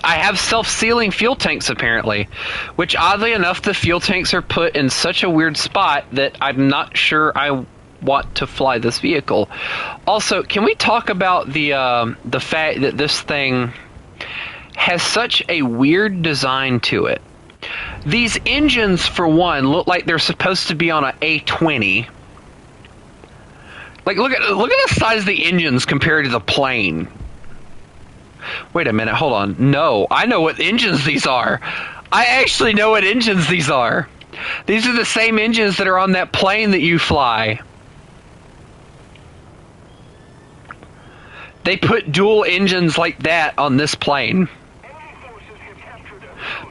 have self-sealing fuel tanks apparently, which oddly enough, the fuel tanks are put in such a weird spot that I'm not sure I want to fly this vehicle. Also, can we talk about the fact that this thing has such a weird design to it? These engines, for one, look like they're supposed to be on an A20. Like, look at the size of the engines compared to the plane. Wait a minute, hold on. No, I know what engines these are. I actually know what engines these are. These are the same engines that are on that plane that you fly. They put dual engines like that on this plane.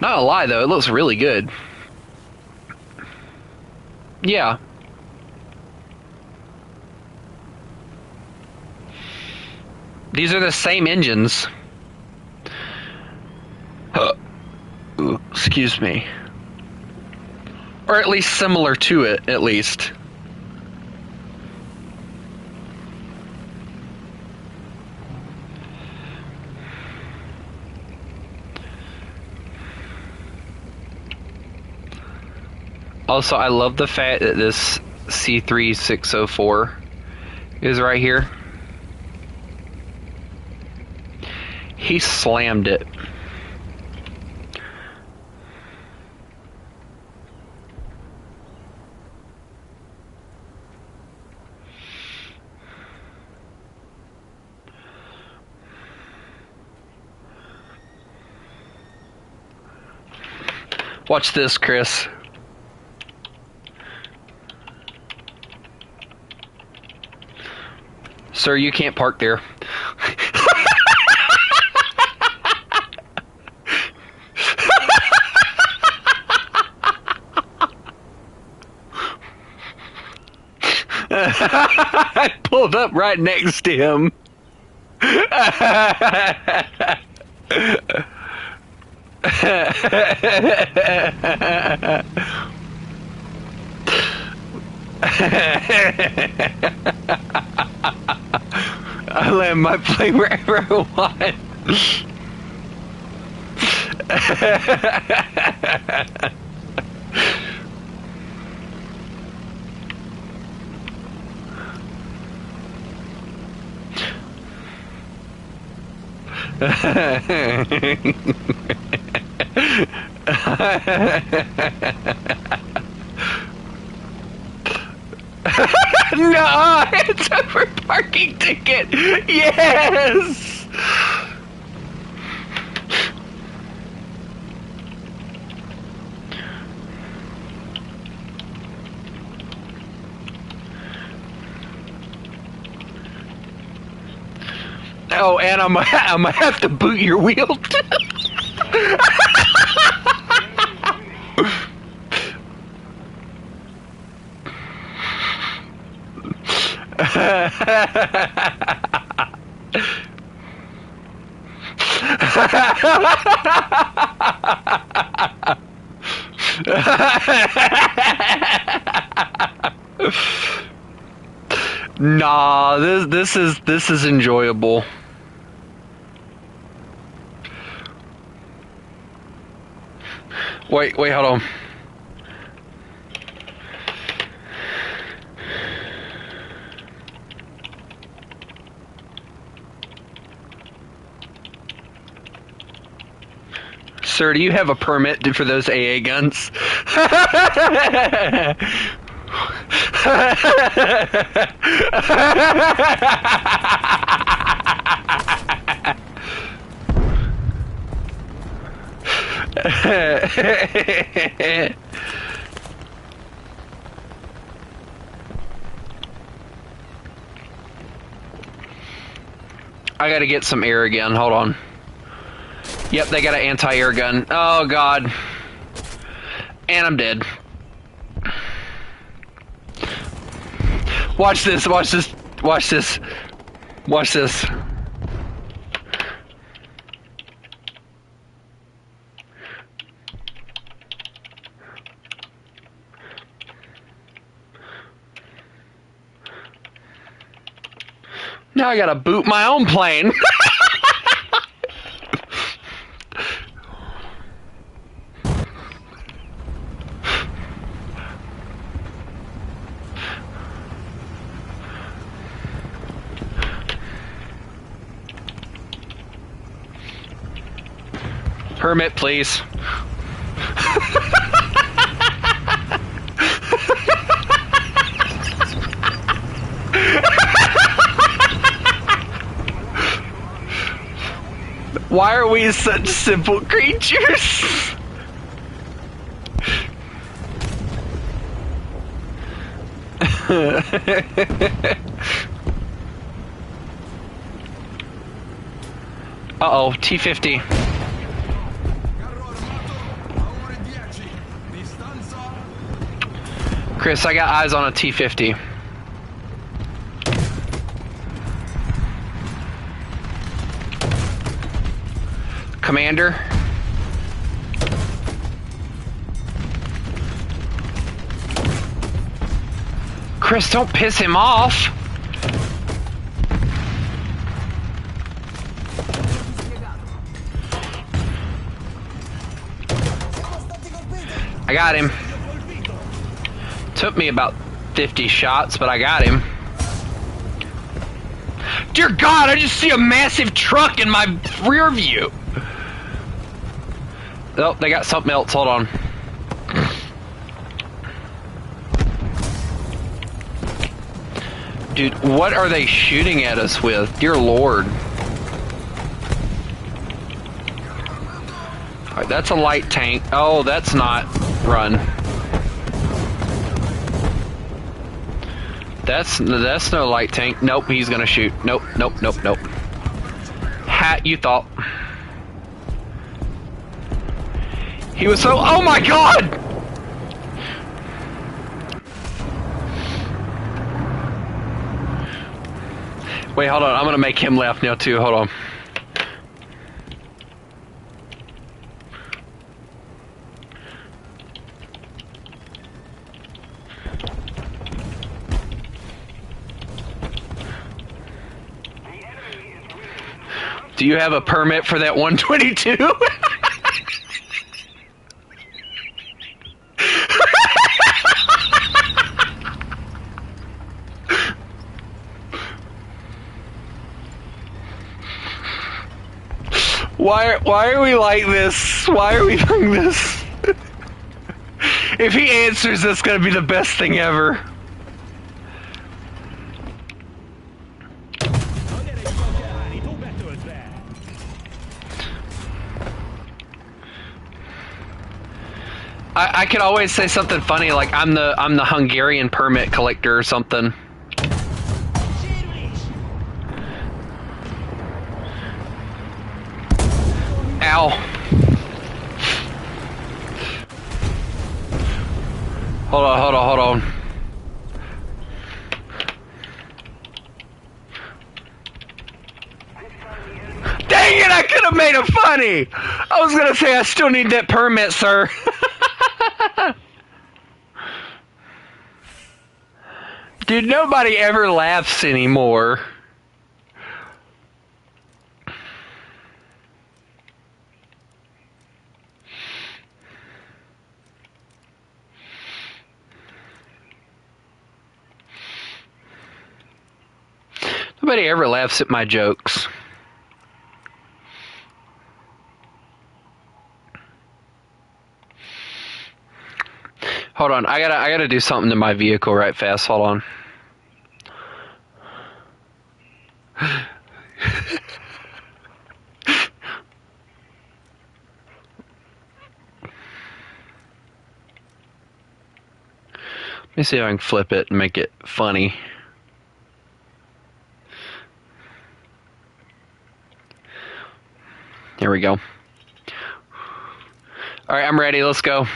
Not gonna lie though, it looks really good. Yeah. These are the same engines. Excuse me. Or at least similar to it, at least. Also, I love the fact that this C3604 is right here. He slammed it. Watch this, Chris. Sir, you can't park there. I pulled up right next to him. I land my plane wherever I want. No, it's a for parking ticket. Yes. Oh, and I'm gonna have to boot your wheel too. Nah, this is enjoyable. Wait, hold on. Sir, do you have a permit for those AA guns? I gotta get some air again. Hold on. Yep, they got an anti-air gun. Oh, God. And I'm dead. Watch this, watch this, watch this. Watch this. Now I gotta boot my own plane. Permit, please. Why are we such simple creatures? Uh-oh, T-50. Chris, I got eyes on a T-50. Commander. Chris, don't piss him off. I got him. Took me about 50 shots, but I got him. Dear God, I just see a massive truck in my rear view. Oh, they got something else. Hold on. Dude, what are they shooting at us with? Dear Lord. Alright, that's a light tank. Oh, that's not. Run. That's no light tank. Nope, he's gonna shoot. Nope, nope, nope, nope. Hat, you thought. He was so. Oh my God! Wait, hold on. I'm gonna make him laugh now too. Hold on. Do you have a permit for that 122? Why are we like this? Why are we like this? If he answers, that's gonna be the best thing ever. I could always say something funny like I'm the Hungarian permit collector or something. Ow. Hold on, hold on, hold on. Dang it, I could have made it funny! I was gonna say I still need that permit, sir. Dude, nobody ever laughs anymore. Nobody ever laughs at my jokes. on. I gotta do something to my vehicle right fast. Hold on. Let me see if I can flip it and make it funny. Here we go. Alright, I'm ready. Let's go.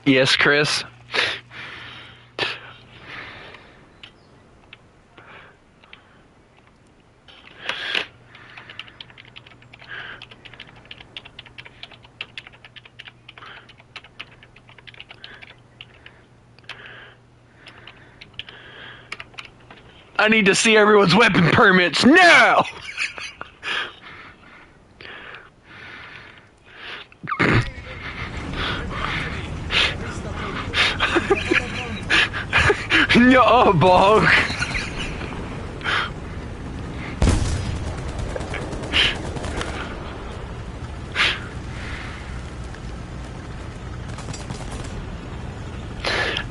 Yes, Chris. I need to see everyone's weapon permits now! No, bog.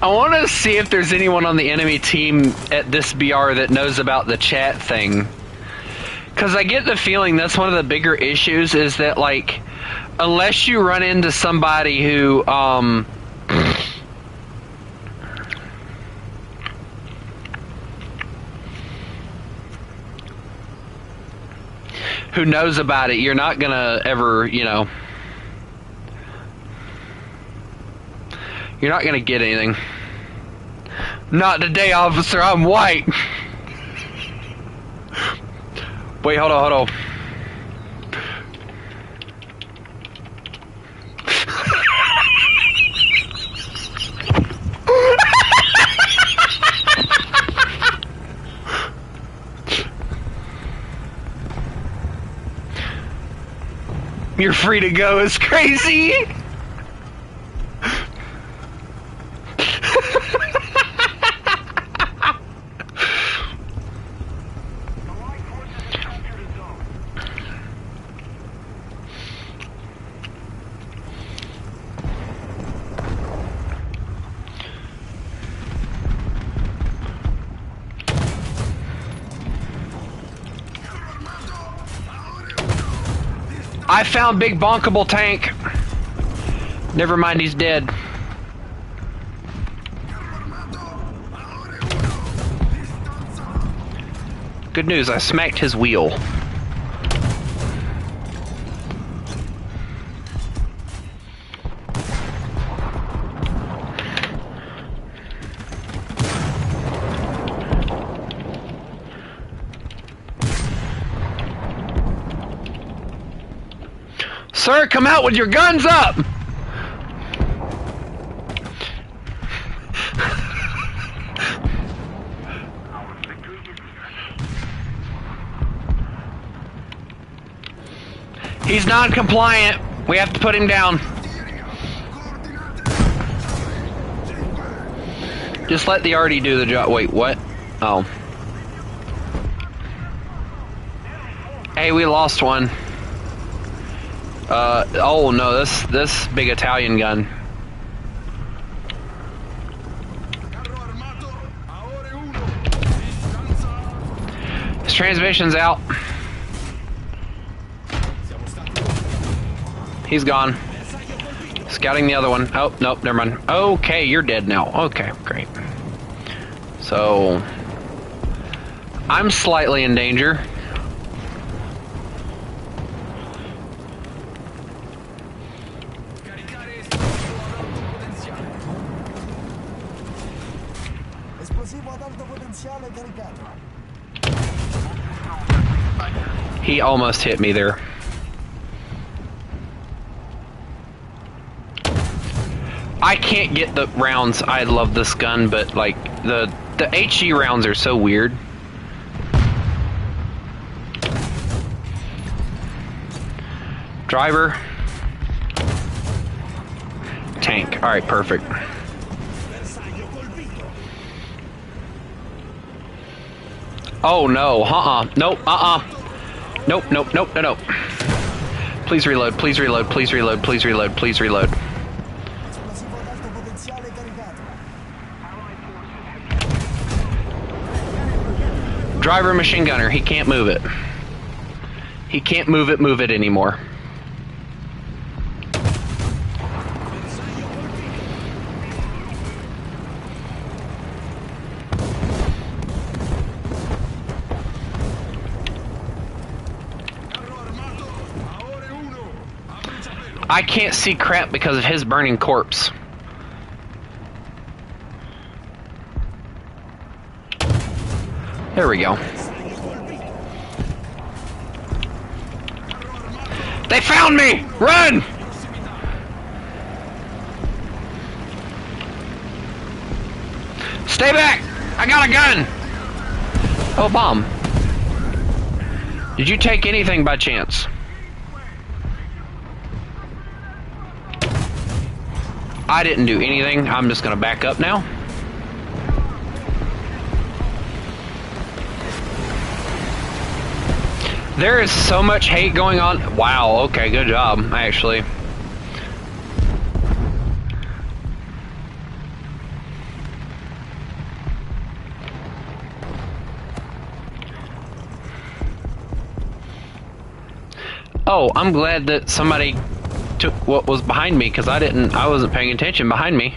I want to see if there's anyone on the enemy team at this BR that knows about the chat thing. Because I get the feeling that's one of the bigger issues is that, like, unless you run into somebody who, who knows about it, you're not gonna ever, you know, you're not gonna get anything. Not today, officer, I'm white. Wait, hold on, hold on. You're free to go is crazy. I found Big Bonkable Tank. Never mind, he's dead. Good news, I smacked his wheel. Sir, come out with your guns up! He's non-compliant. We have to put him down. Just let the arty do the job. Wait, what? Oh. Hey, we lost one. Oh no, this big Italian gun. His transmission's out. He's gone. Scouting the other one. Oh, nope, never mind. Okay, you're dead now. Okay, great. So, I'm slightly in danger. He almost hit me there. I can't get the rounds. I love this gun, but like the HE rounds are so weird. Driver. Tank. All right, perfect. Oh no, nope, nope, nope, nope, no, no. Please reload, please reload, please reload, please reload, please reload. Driver machine gunner, he can't move it. He can't move it anymore. I can't see crap because of his burning corpse. There we go. They found me! Run! Stay back! I got a gun! Oh, bomb. Did you take anything by chance? I didn't do anything. I'm just gonna back up now. There is so much hate going on. Wow, okay, good job, actually. Oh, I'm glad that somebody took what was behind me, because I wasn't paying attention behind me.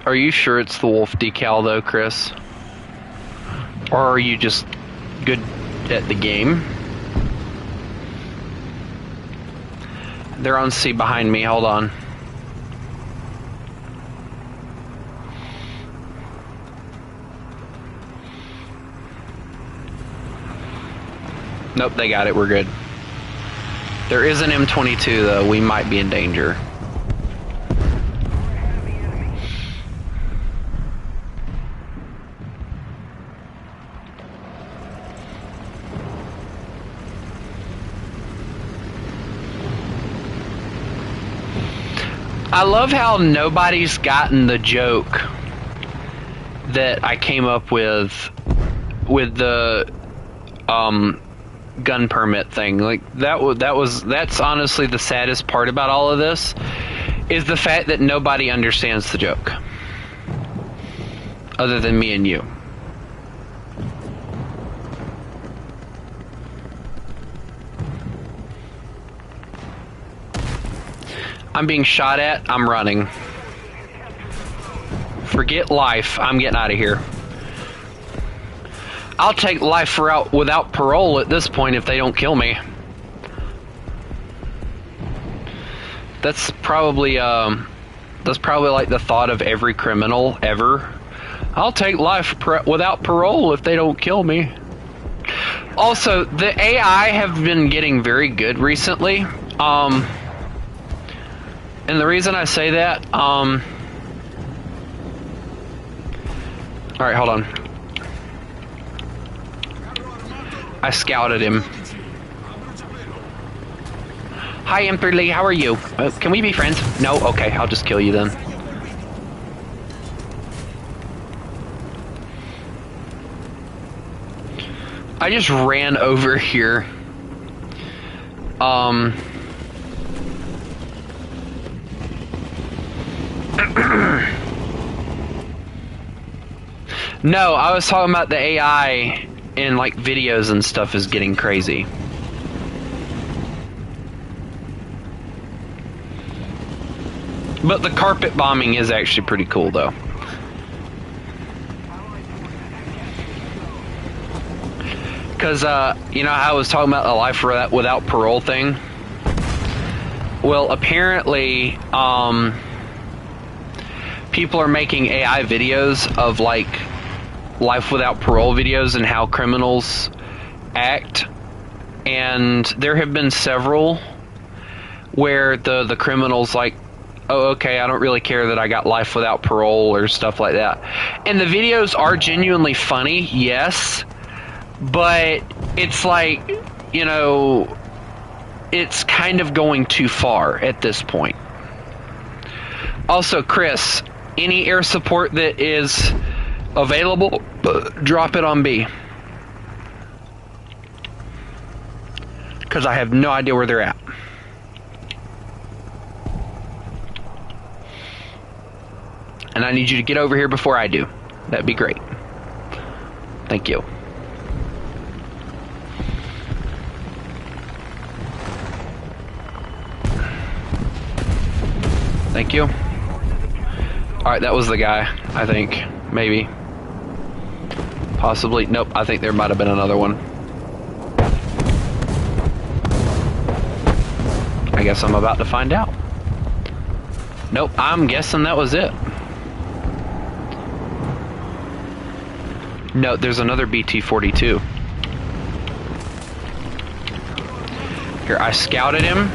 Are you sure it's the wolf decal though, Chris? Or are you just good at the game? They're on C behind me, hold on. Nope, they got it, we're good. There is an M22 though, we might be in danger. I love how nobody's gotten the joke that I came up with the gun permit thing. Like that's honestly the saddest part about all of this, is the fact that nobody understands the joke other than me and you. I'm being shot at, I'm running. Forget life, I'm getting out of here. I'll take life without parole at this point if they don't kill me. That's probably like the thought of every criminal ever. I'll take life without parole if they don't kill me. Also, the AI have been getting very good recently. And the reason I say that, alright, hold on. I scouted him. Hi, Emperor Lee, how are you? Can we be friends? No? Okay, I'll just kill you then. I just ran over here. No, I was talking about the AI in like videos and stuff is getting crazy. But the carpet bombing is actually pretty cool though. Because, you know how I was talking about the life without parole thing? Well, apparently, people are making AI videos of like life without parole videos and how criminals act, and there have been several where the criminals like, oh, okay, I don't really care that I got life without parole or stuff like that. And the videos are genuinely funny, yes, but it's like, you know, it's kind of going too far at this point. Also, Chris, any air support that is available, drop it on B. Because I have no idea where they're at. And I need you to get over here before I do. That'd be great. Thank you. Thank you. Alright, that was the guy, I think. Maybe. Possibly. Nope, I think there might have been another one. I guess I'm about to find out. Nope, I'm guessing that was it. No, there's another BT-42. Here, I scouted him.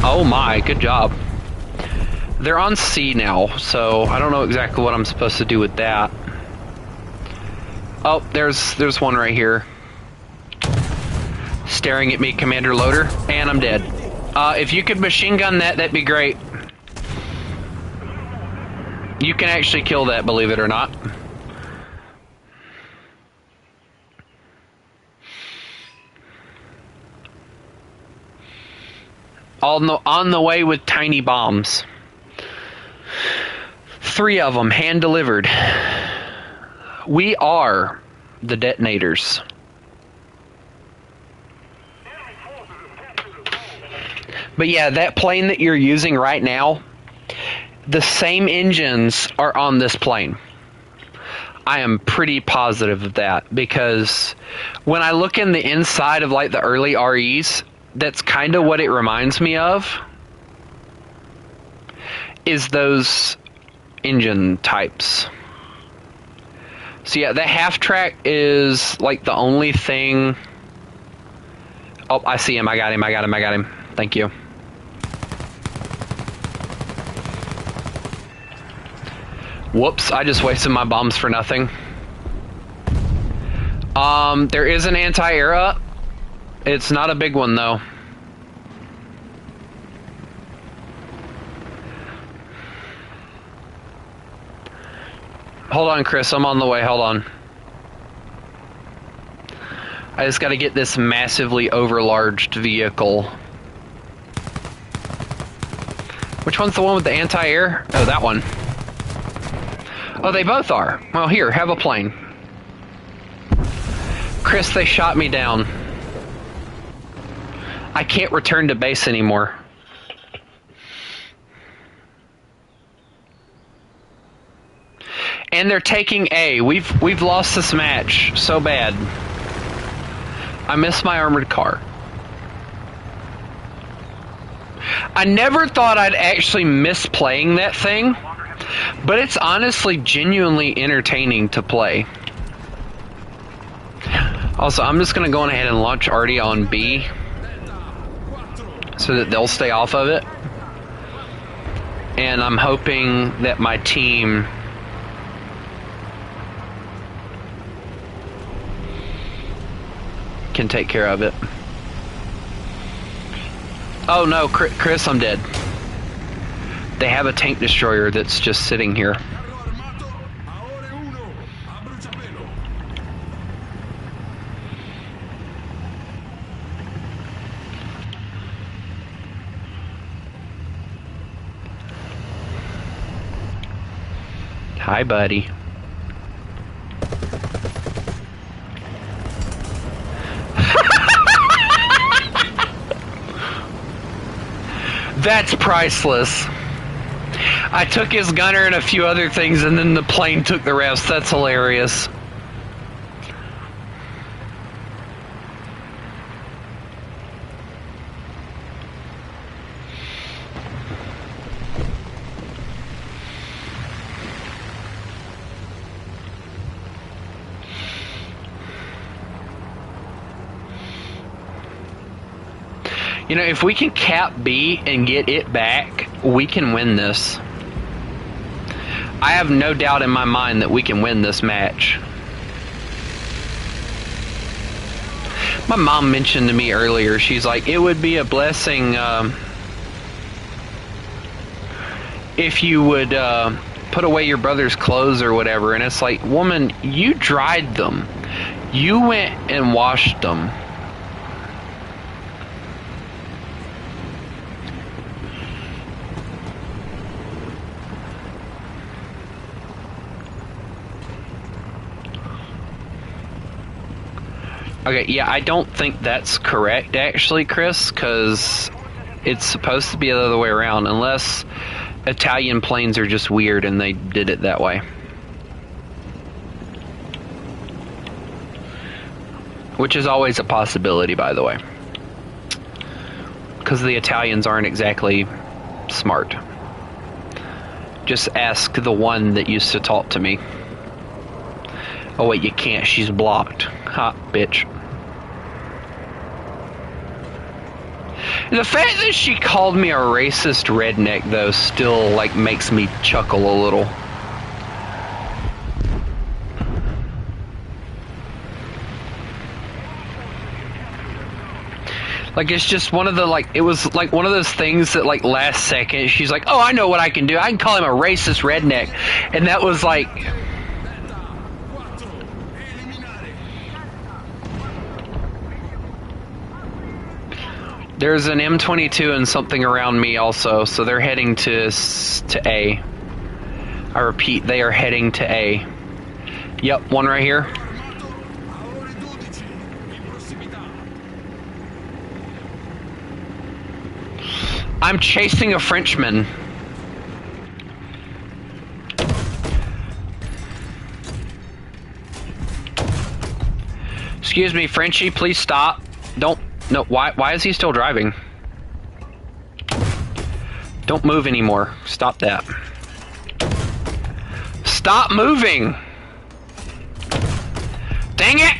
Oh my, good job. They're on C now, so I don't know exactly what I'm supposed to do with that. Oh, there's one right here. Staring at me, Commander Loader, and I'm dead. If you could machine gun that, that'd be great. You can actually kill that, believe it or not. On the way with tiny bombs. 3 of them, hand delivered. We are the detonators. But yeah, that plane that you're using right now, the same engines are on this plane. I am pretty positive of that, because when I look in the inside of like the early REs, that's kind of what it reminds me of, is those engine types. So yeah, the half track is like the only thing. Oh, I see him. I got him. Thank you. Whoops, I just wasted my bombs for nothing. There is an anti-air up. It's not a big one though. Hold on, Chris, I'm on the way, hold on. I just gotta get this massively overlarged vehicle. Which one's the one with the anti-air? Oh, that one. Oh, they both are. Well, here, have a plane. Chris, they shot me down. I can't return to base anymore. And they're taking A. We've lost this match so bad. I miss my armored car. I never thought I'd actually miss playing that thing, but it's honestly genuinely entertaining to play. Also, I'm just gonna go on ahead and launch Artie on B so that they'll stay off of it. And I'm hoping that my team can take care of it. Oh no, Chris, I'm dead. They have a tank destroyer that's just sitting here. Hi, buddy. That's priceless. I took his gunner and a few other things, and then the plane took the rest. That's hilarious. You know, if we can cap B and get it back, we can win this. I have no doubt in my mind that we can win this match. My mom mentioned to me earlier, she's like, it would be a blessing if you would put away your brother's clothes or whatever. And it's like, woman, you dried them. You went and washed them. Okay, yeah, I don't think that's correct, actually, Chris, because it's supposed to be the other way around, unless Italian planes are just weird and they did it that way. Which is always a possibility, by the way. Because the Italians aren't exactly smart. Just ask the one that used to talk to me. Oh wait, you can't, she's blocked. Ha, bitch. The fact that she called me a racist redneck, though, still, like, makes me chuckle a little. Like, it's just one of the, like, it was, like, one of those things that, like, last second, she's like, oh, I know what I can do. I can call him a racist redneck. And that was, like... There's an M22 and something around me also, so they're heading to A. I repeat, they are heading to A. Yep, one right here. I'm chasing a Frenchman. Excuse me, Frenchie, please stop. Don't. No, why is he still driving? Don't move anymore. Stop that. Stop moving! Dang it!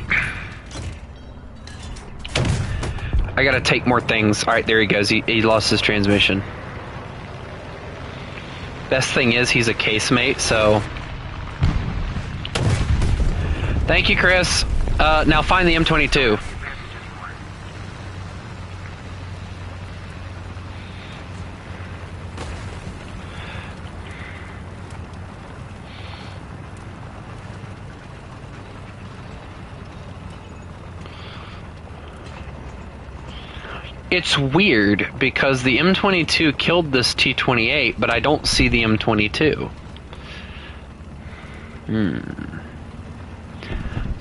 I gotta take more things. Alright, there he goes. He lost his transmission. Best thing is he's a casemate, so... Thank you, Chris. Now find the M22. It's weird because the M22 killed this T-28, but I don't see the M22.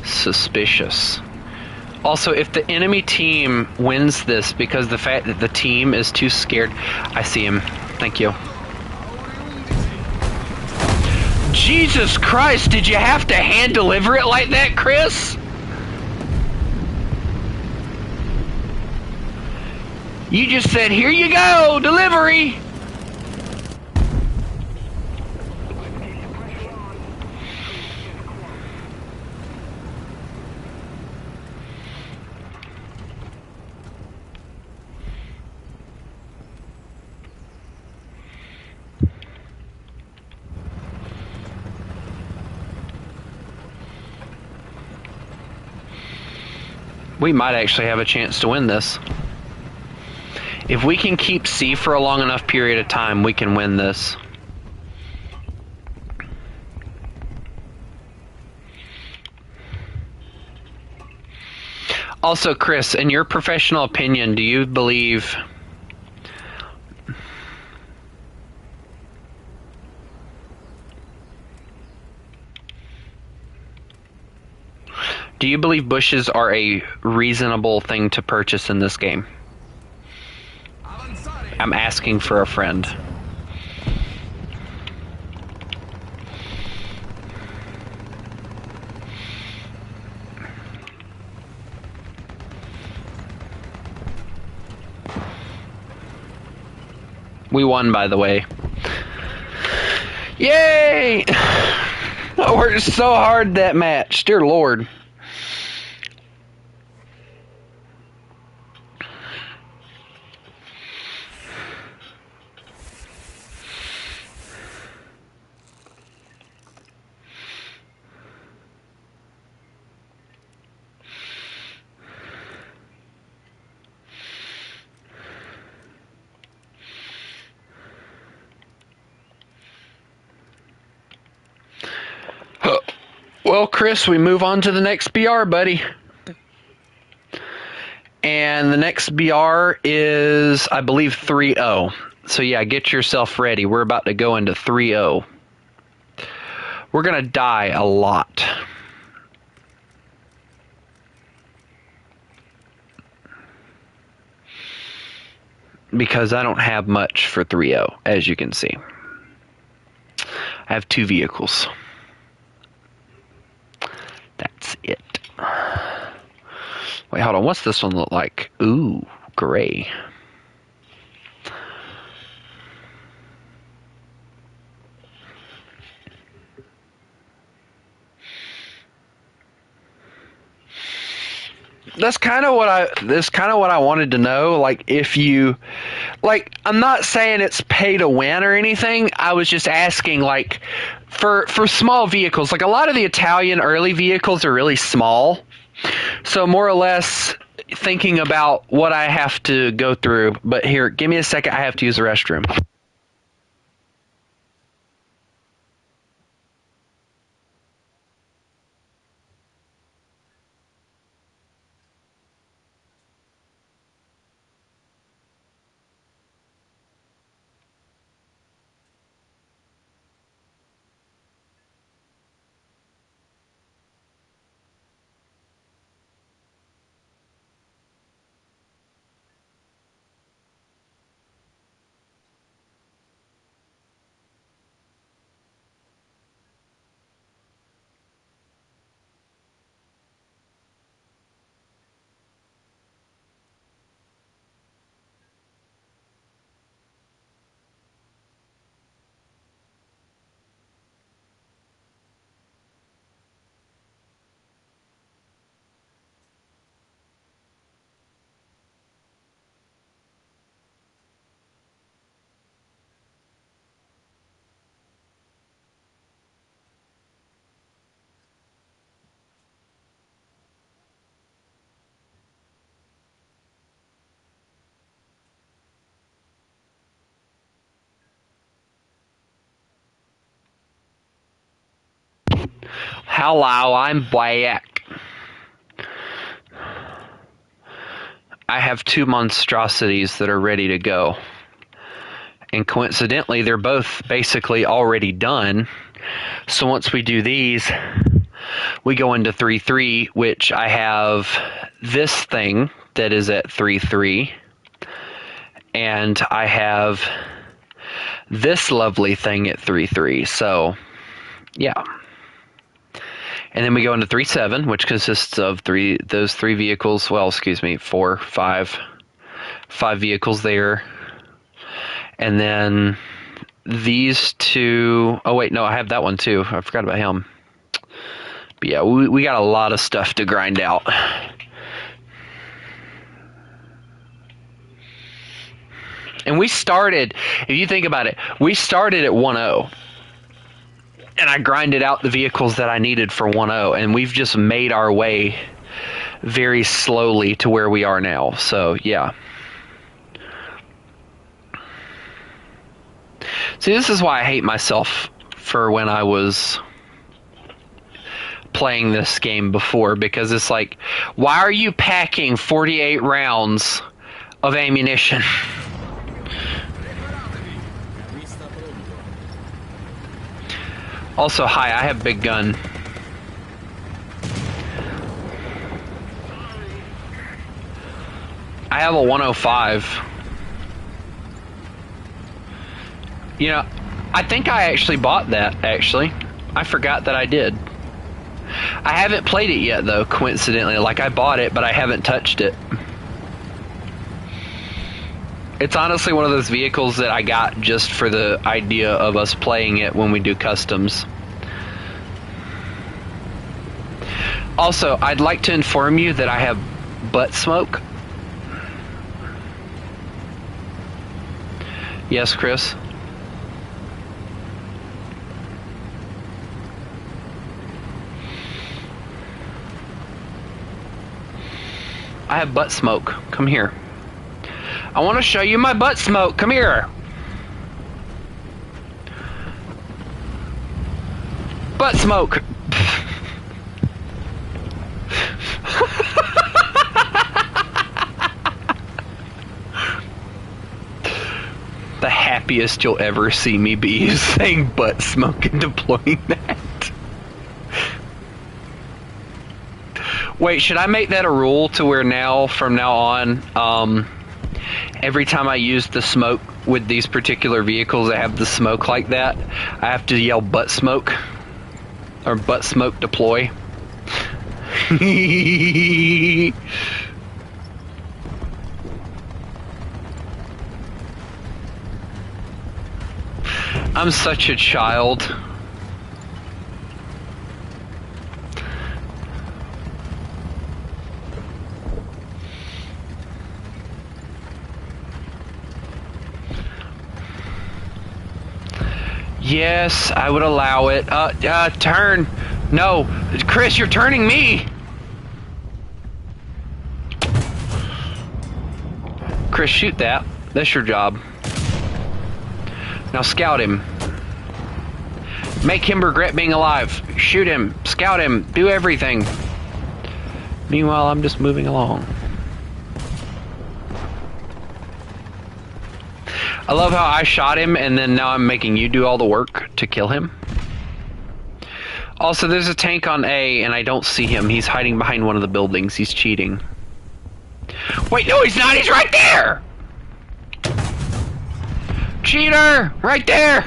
Suspicious. Also, if the enemy team wins this because the fact that the team is too scared... I see him. Thank you. Jesus Christ, did you have to hand deliver it like that, Chris? You just said, here you go, delivery! We might actually have a chance to win this. If we can keep C for a long enough period of time, we can win this. Also, Chris, in your professional opinion, do you believe... Do you believe bushes are a reasonable thing to purchase in this game? I'm asking for a friend. We won, by the way. Yay! I worked so hard that match. Dear Lord. Well, Chris, we move on to the next BR, buddy. And the next BR is, I believe, 3-0. So yeah, get yourself ready. We're about to go into 3-0. We're going to die a lot. Because I don't have much for 3-0, as you can see. I have 2 vehicles. That's it. Wait, hold on. What's this one look like? Ooh, gray. That's kind of what I wanted to know. Like, if you, like, I'm not saying it's pay to win or anything. I was just asking, like, for small vehicles. Like, a lot of the Italian early vehicles are really small. So more or less thinking about what I have to go through. But here, give me a second. I have to use the restroom. Hello, I'm back. I have 2 monstrosities that are ready to go. And coincidentally, they're both basically already done. So once we do these, we go into 3-3, which I have this thing that is at 3-3. And I have this lovely thing at 3-3. So, yeah. And then we go into 3-7, which consists of those 3 vehicles. Well, excuse me, 4, 5 vehicles there. And then these 2. Oh wait, no, I have that one too. I forgot about him. But yeah, we got a lot of stuff to grind out. And we started, if you think about it, we started at 1-0. And I grinded out the vehicles that I needed for 1-0, and we've just made our way very slowly to where we are now. So, yeah. See, this is why I hate myself for when I was playing this game before, because it's like, why are you packing 48 rounds of ammunition? Also, hi, I have big gun. I have a 105. You know, I think I actually bought that, actually. I forgot that I did. I haven't played it yet, though, coincidentally. Like, I bought it, but I haven't touched it. It's honestly one of those vehicles that I got just for the idea of us playing it when we do customs. Also, I'd like to inform you that I have butt smoke. Yes, Chris? I have butt smoke. Come here. I want to show you my butt smoke. Come here. Butt smoke. happiest you'll ever see me be is saying butt smoke and deploying that. Wait, should I make that a rule to where from now on, every time I use the smoke with these particular vehicles that have the smoke like that, I have to yell butt smoke or butt smoke deploy? I'm such a child. Yes, I would allow it. Turn. No. Chris, you're turning me. Chris, shoot that. That's your job. Now scout him. Make him regret being alive. Shoot him. Scout him. Do everything. Meanwhile, I'm just moving along. I love how I shot him and then now I'm making you do all the work to kill him. Also, there's a tank on A and I don't see him. He's hiding behind one of the buildings. He's cheating. Wait, no, he's not. He's right there. Cheater! Right there!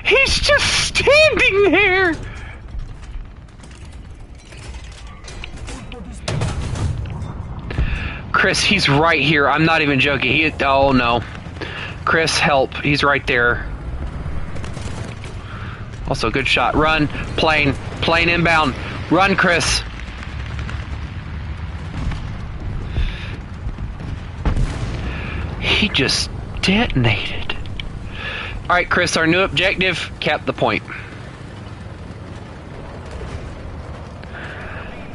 He's just standing there! Chris, he's right here. I'm not even joking. Oh no. Chris, help. He's right there. Also, good shot. Run. Plane. Plane inbound. Run, Chris. He just detonated. Alright, Chris, our new objective, cap the point.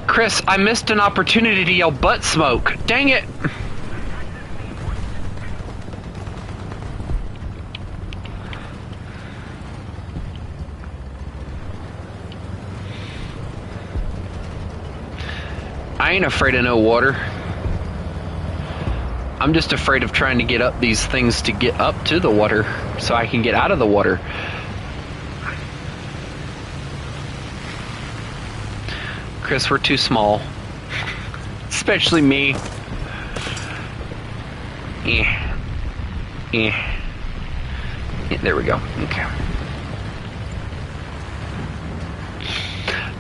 Chris, I missed an opportunity to yell butt smoke. Dang it! I ain't afraid of no water. I'm just afraid of trying to get up these things to get up to the water so I can get out of the water. Chris, we're too small. Especially me. Yeah, there we go. Okay.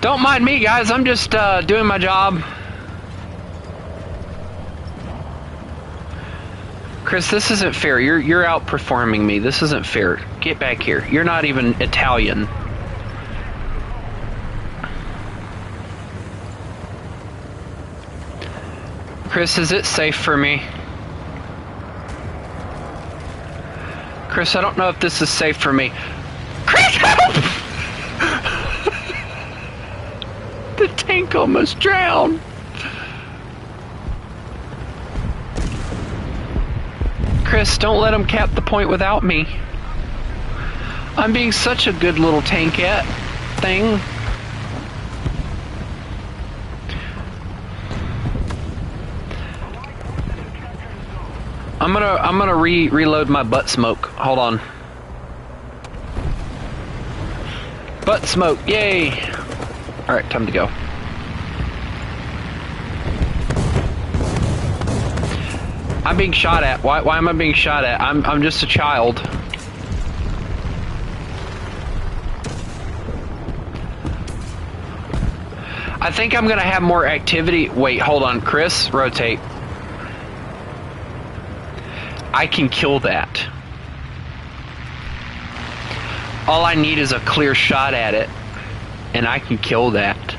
Don't mind me, guys. I'm just doing my job. Chris, this isn't fair. You're outperforming me. This isn't fair. Get back here. You're not even Italian. Chris, is it safe for me? Chris, I don't know if this is safe for me. Chris, help! The tank almost drowned. Chris, don't let him cap the point without me. I'm being such a good little tankette thing. I'm gonna reload my butt smoke. Hold on. Butt smoke, yay! Alright, time to go. I'm being shot at. Why am I being shot at? I'm just a child. I think I'm gonna have more activity. Wait, hold on, Chris, rotate. I can kill that. All I need is a clear shot at it, and I can kill that.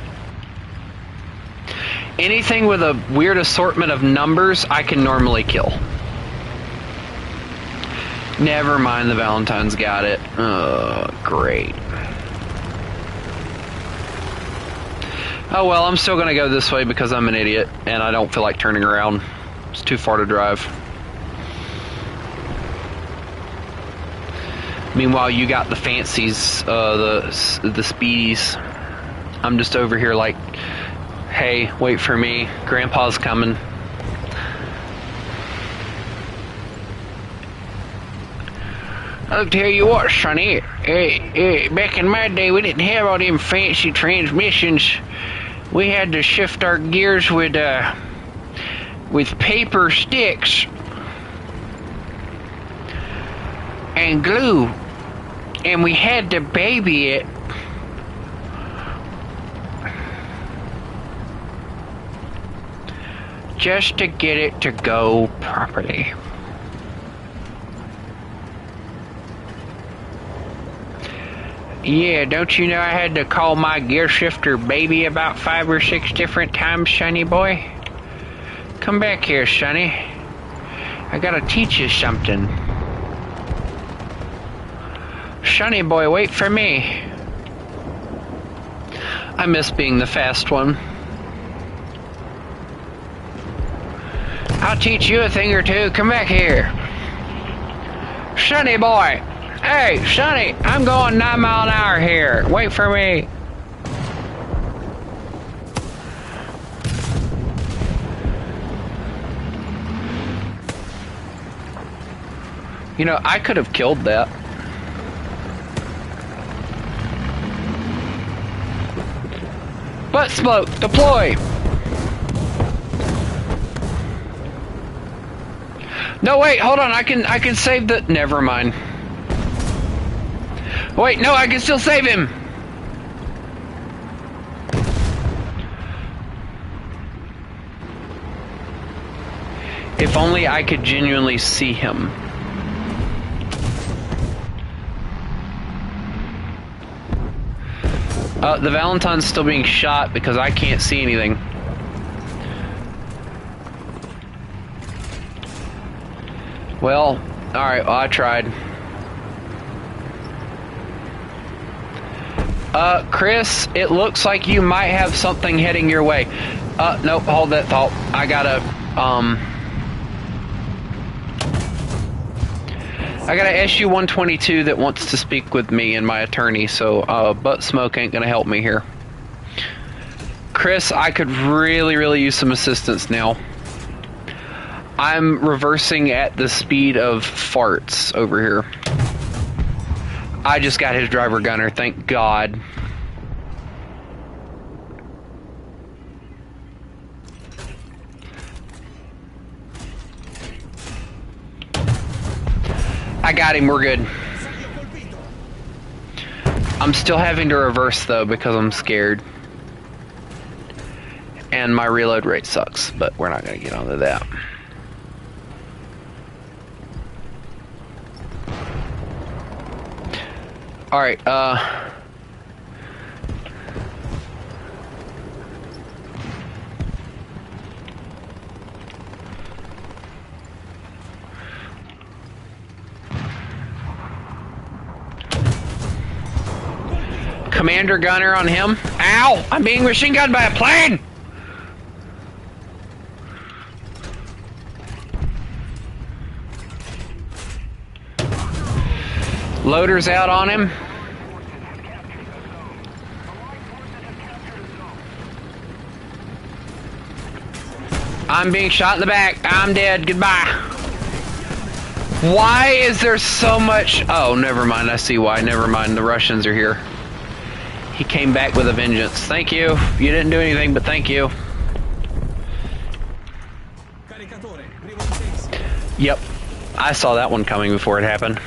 Anything with a weird assortment of numbers, I can normally kill. Never mind, the Valentine's got it. Oh, great. Oh well, I'm still gonna go this way because I'm an idiot, and I don't feel like turning around. It's too far to drive. Meanwhile, you got the fancies, the speedies. I'm just over here like, hey, wait for me. Grandpa's coming. I'll tell you what, Sonny. Back in my day, we didn't have all them fancy transmissions. We had to shift our gears with paper sticks and glue, and we had to baby it. Just to get it to go properly. Yeah, don't you know I had to call my gear shifter baby about 5 or 6 different times, Sonny boy? Come back here, Sonny. I gotta teach you something. Sonny boy, wait for me. I miss being the fast one. I'll teach you a thing or two. Come back here. Sonny boy. Hey, Sonny, I'm going 9 mile an hour here. Wait for me. You know, I could have killed that. Butt smoke, deploy. No, wait, hold on. I can save the. Never mind. Wait, no, I can still save him. If only I could genuinely see him. The Valentine's still being shot because I can't see anything. Well, alright, well, I tried. Chris, it looks like you might have something heading your way. Nope, hold that thought. I got a SU-122 that wants to speak with me and my attorney, so, butt smoke ain't gonna help me here. Chris, I could really use some assistance now. I'm reversing at the speed of farts over here. I just got his driver gunner, thank God. I got him, we're good. I'm still having to reverse though because I'm scared. And my reload rate sucks, but we're not gonna get onto that. Alright, Commander gunner on him. Ow! I'm being machine gunned by a plane! Loader's out on him. I'm being shot in the back. I'm dead. Goodbye. Why is there so much... Oh, never mind. I see why. Never mind. The Russians are here. He came back with a vengeance. Thank you. You didn't do anything, but thank you. Yep. I saw that one coming before it happened.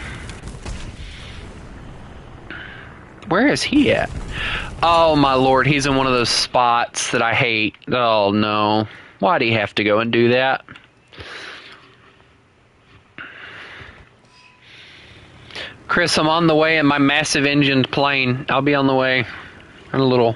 Where is he at? Oh my lord, he's in one of those spots that I hate. Oh no. Why'd he have to go and do that? Chris, I'm on the way in my massive engined plane. I'll be on the way in a little.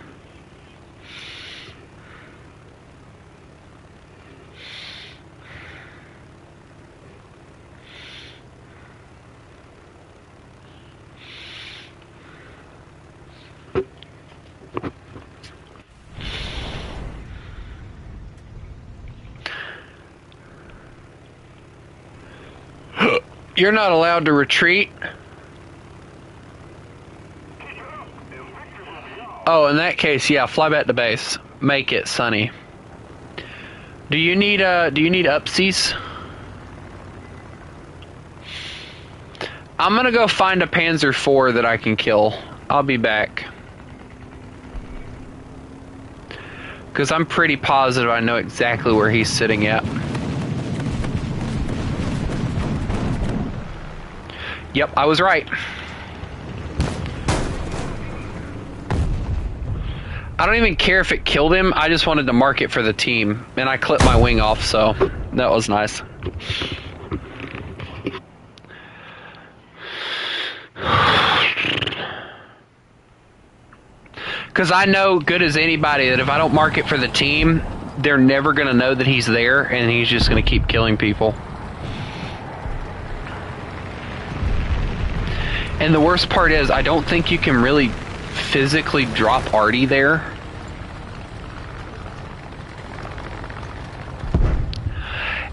You're not allowed to retreat. Oh, in that case, yeah, fly back to base. Make it, Sonny. Do you need upsies? I'm gonna go find a Panzer IV that I can kill. I'll be back. Because I'm pretty positive I know exactly where he's sitting at. Yep, I was right. I don't even care if it killed him. I just wanted to mark it for the team. And I clipped my wing off, so that was nice. Because I know good as anybody that if I don't mark it for the team, they're never going to know that he's there, and he's just going to keep killing people. And the worst part is, I don't think you can really physically drop Artie there.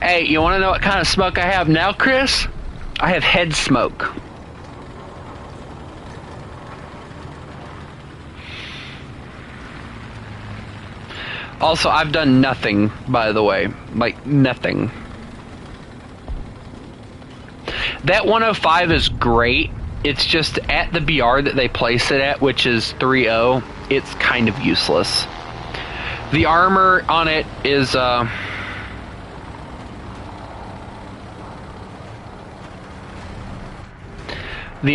Hey, you want to know what kind of smoke I have now, Chris? I have head smoke. Also, I've done nothing, by the way. Like, nothing. That 105 is great. It's just at the BR that they place it at, which is 3-0, it's kind of useless. The armor on it is, the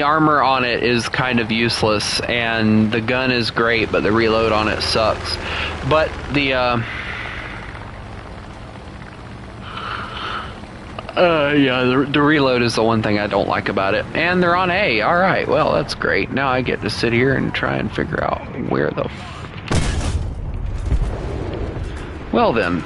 armor on it is kind of useless, and the gun is great, but the reload on it sucks. But the, the reload is the one thing I don't like about it. And they're on A. Alright, well, that's great. Now I get to sit here and try and figure out where the... Well then,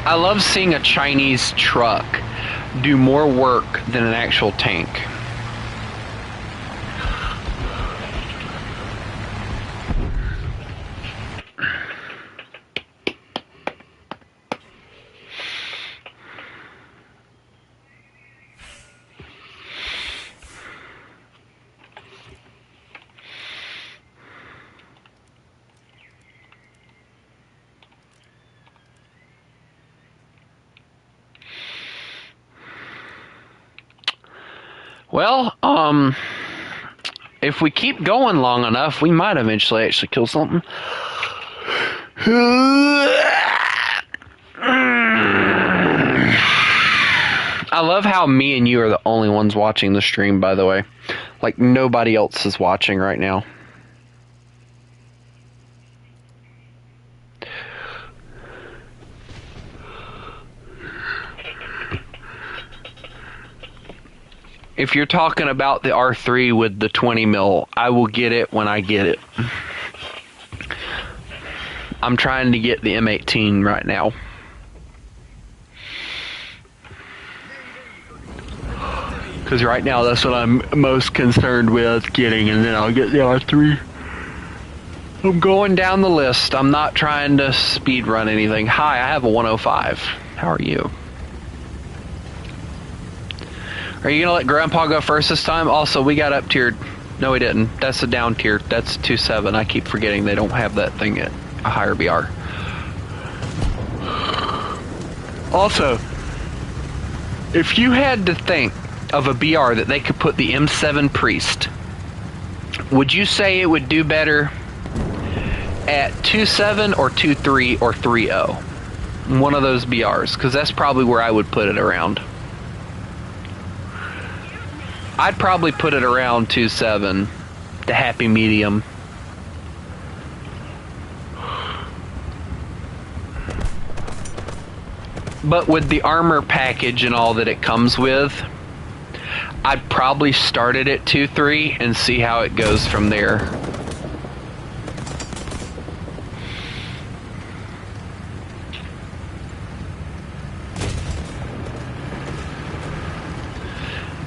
I love seeing a Chinese truck do more work than an actual tank. Well, if we keep going long enough, we might eventually actually kill something. I love how me and you are the only ones watching the stream, by the way. Like, nobody else is watching right now. If you're talking about the R3 with the 20 mil, I will get it when I get it. I'm trying to get the M18 right now. Because right now that's what I'm most concerned with getting, and then I'll get the R3. I'm going down the list. I'm not trying to speed run anything. Hi, I have a 105. How are you? Are you gonna let Grandpa go first this time? Also, we got up tiered. No, we didn't. That's a down tier. That's 2-7. I keep forgetting they don't have that thing at a higher BR. Also, if you had to think of a BR that they could put the M7 Priest, would you say it would do better at 2.7 or 2.3 or 3.0? One of those BRs, because that's probably where I would put it around. I'd probably put it around 2.7, the happy medium. But with the armor package and all that it comes with, I'd probably start it at 2.3 and see how it goes from there.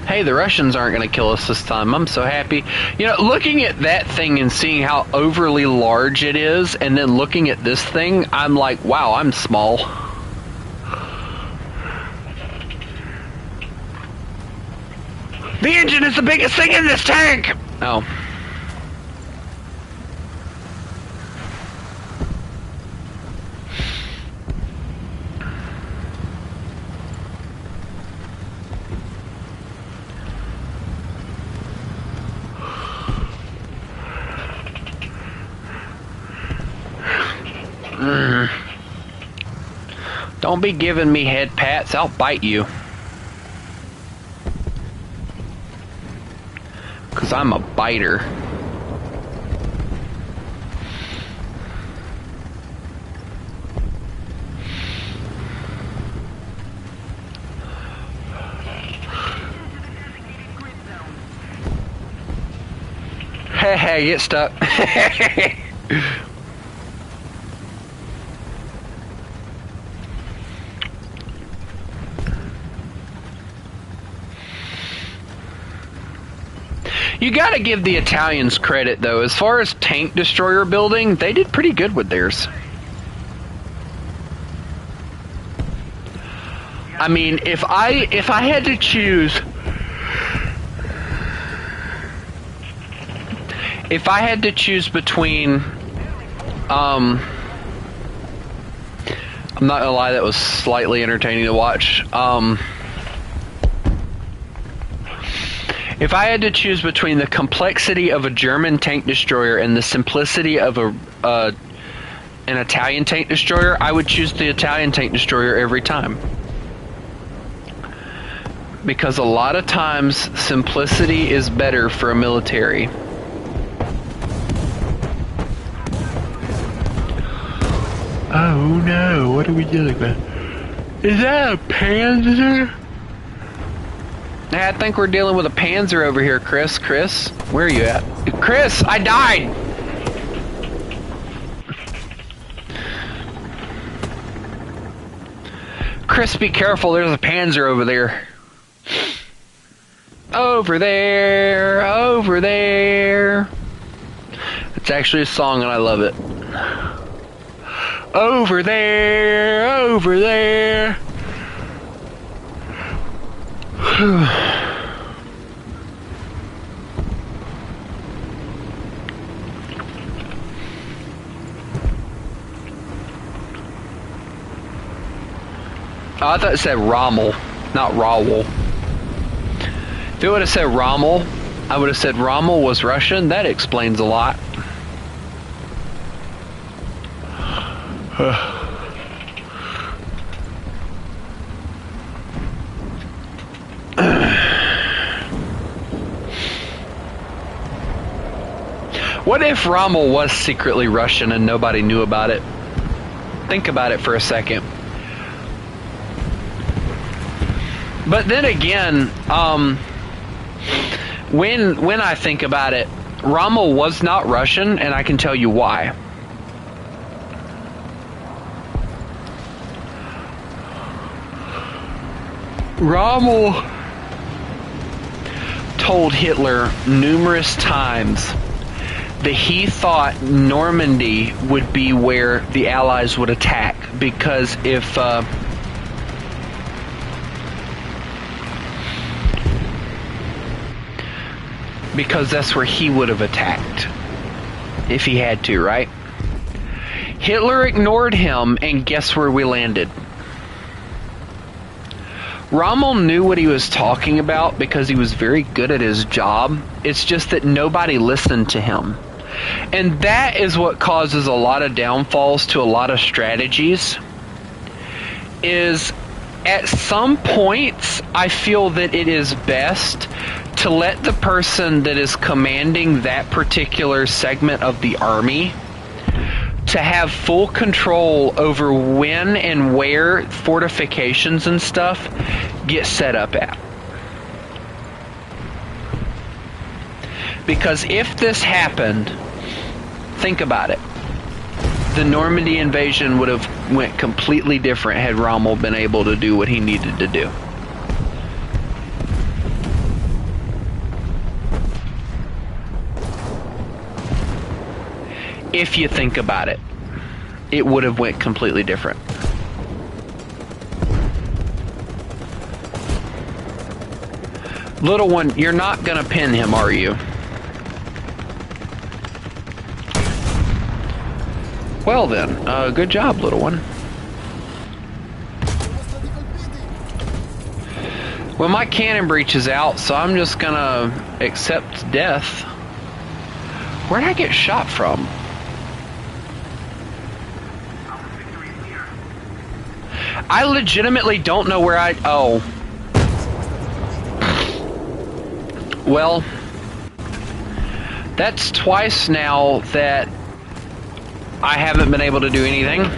Hey, the Russians aren't going to kill us this time. I'm so happy. You know, looking at that thing and seeing how overly large it is, and then looking at this thing, I'm like, wow, I'm small. The engine is the biggest thing in this tank! Oh. Don't be giving me head pats. I'll bite you. Because I'm a biter. Hey, get stuck. You gotta give the Italians credit, though. As far as tank destroyer building, they did pretty good with theirs. I mean, if I had to choose... If I had to choose between... I'm not gonna lie, that was slightly entertaining to watch. If I had to choose between the complexity of a German tank destroyer and the simplicity of an Italian tank destroyer, I would choose the Italian tank destroyer every time. Because a lot of times, simplicity is better for a military. Oh no, what are we dealing with? Is that a Panzer? I think we're dealing with a Panzer over here, Chris. Chris, where are you at? Chris, I died! Chris, be careful, there's a Panzer over there. Over there, over there. It's actually a song and I love it. Over there, over there. Oh, I thought it said Rommel, not Rawel. If it would have said Rommel, I would have said Rommel was Russian. That explains a lot. What if Rommel was secretly Russian and nobody knew about it? Think about it for a second. But then again, when I think about it, Rommel was not Russian, and I can tell you why. Rommel told Hitler numerous times that he thought Normandy would be where the Allies would attack, because because that's where he would have attacked if he had to, right? Hitler ignored him, and guess where we landed? Rommel knew what he was talking about because he was very good at his job. It's just that nobody listened to him. And that is what causes a lot of downfalls to a lot of strategies. Is at some points, I feel that it is best to let the person that is commanding that particular segment of the army to have full control over when and where fortifications and stuff get set up at. Because if this happened, think about it. The Normandy invasion would have went completely different had Rommel been able to do what he needed to do. If you think about it, it would have went completely different. Little one, you're not gonna pin him, are you? Well then, good job, little one. Well, my cannon breach is out, so I'm just gonna accept death. Where'd I get shot from? I legitimately don't know where I... Oh. Well, that's twice now that I haven't been able to do anything.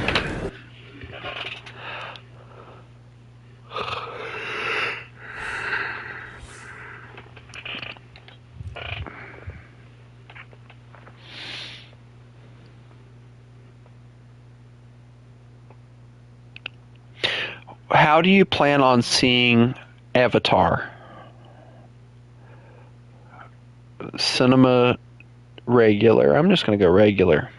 How do you plan on seeing Avatar? Cinema regular. I'm just going to go regular.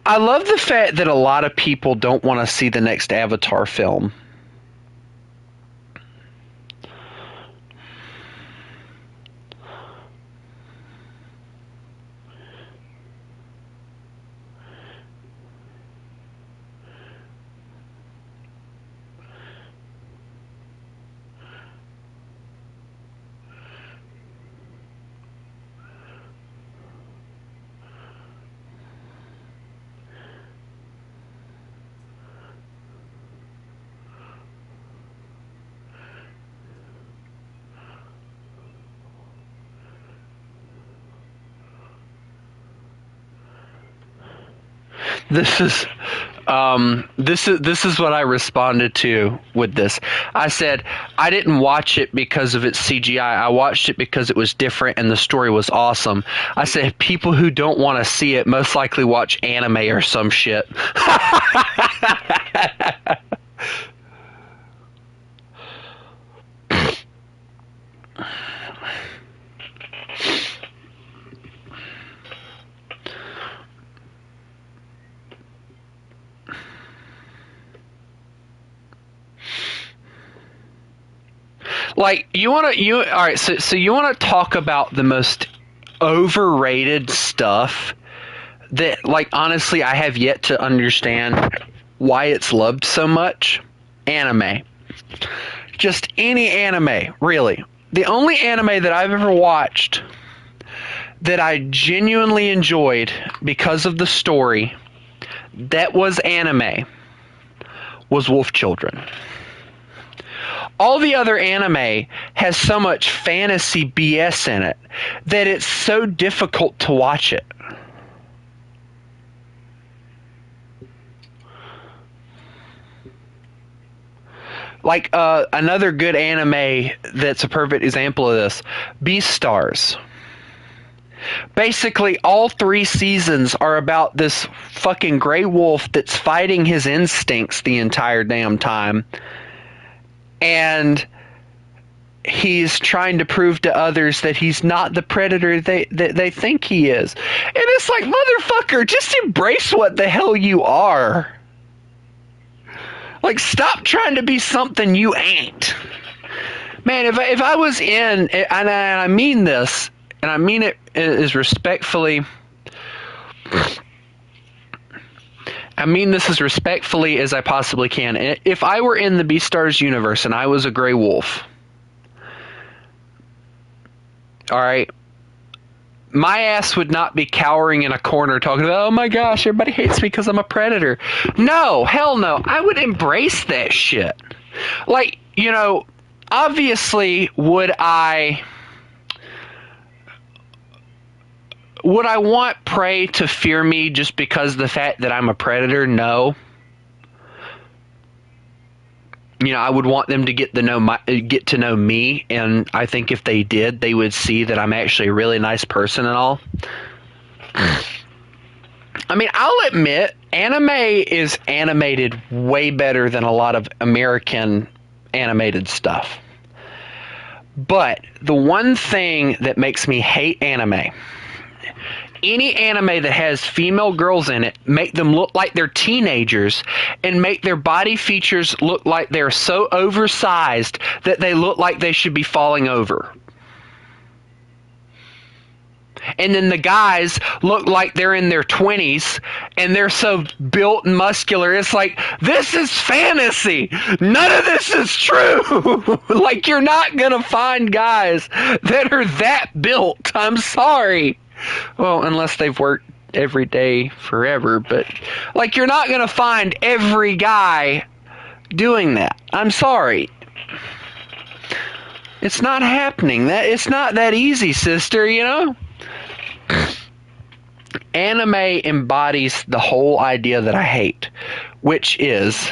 I love the fact that a lot of people don't want to see the next Avatar film. This is what I responded to with this. I said I didn't watch it because of its CGI. I watched it because it was different and the story was awesome. I said people who don't want to see it most likely watch anime or some shit. Like all right, so you want to talk about the most overrated stuff that, like, honestly I have yet to understand why it's loved so much? Anime. Just any anime, really. The only anime that I've ever watched that I genuinely enjoyed because of the story that was anime was Wolf Children. All the other anime has so much fantasy BS in it that it's so difficult to watch it. Like another good anime that's a perfect example of this, Beastars. Basically, all 3 seasons are about this fucking gray wolf that's fighting his instincts the entire damn time. And he's trying to prove to others that he's not the predator they think he is. And it's like, motherfucker, just embrace what the hell you are. Like, stop trying to be something you ain't. Man, if I was in, and I mean this, and I mean it as respectfully I mean this as respectfully as I possibly can. If I were in the Beastars universe and I was a gray wolf, all right, my ass would not be cowering in a corner talking about, oh my gosh, everybody hates me because I'm a predator. No, hell no. I would embrace that shit. Like, you know, obviously, would I want prey to fear me just because of the fact that I'm a predator? No. You know, I would want them to get to know me, and I think if they did, they would see that I'm actually a really nice person and all. I mean, I'll admit, anime is animated way better than a lot of American animated stuff. But the one thing that makes me hate anime, any anime that has female girls in it, make them look like they're teenagers and make their body features look like they're so oversized that they look like they should be falling over. And then the guys look like they're in their 20s and they're so built and muscular. It's like, this is fantasy. None of this is true. Like, you're not going to find guys that are that built. I'm sorry. Well, unless they've worked every day forever. But, like, you're not going to find every guy doing that. I'm sorry. It's not happening. It's not that easy, sister, you know? Anime embodies the whole idea that I hate, which is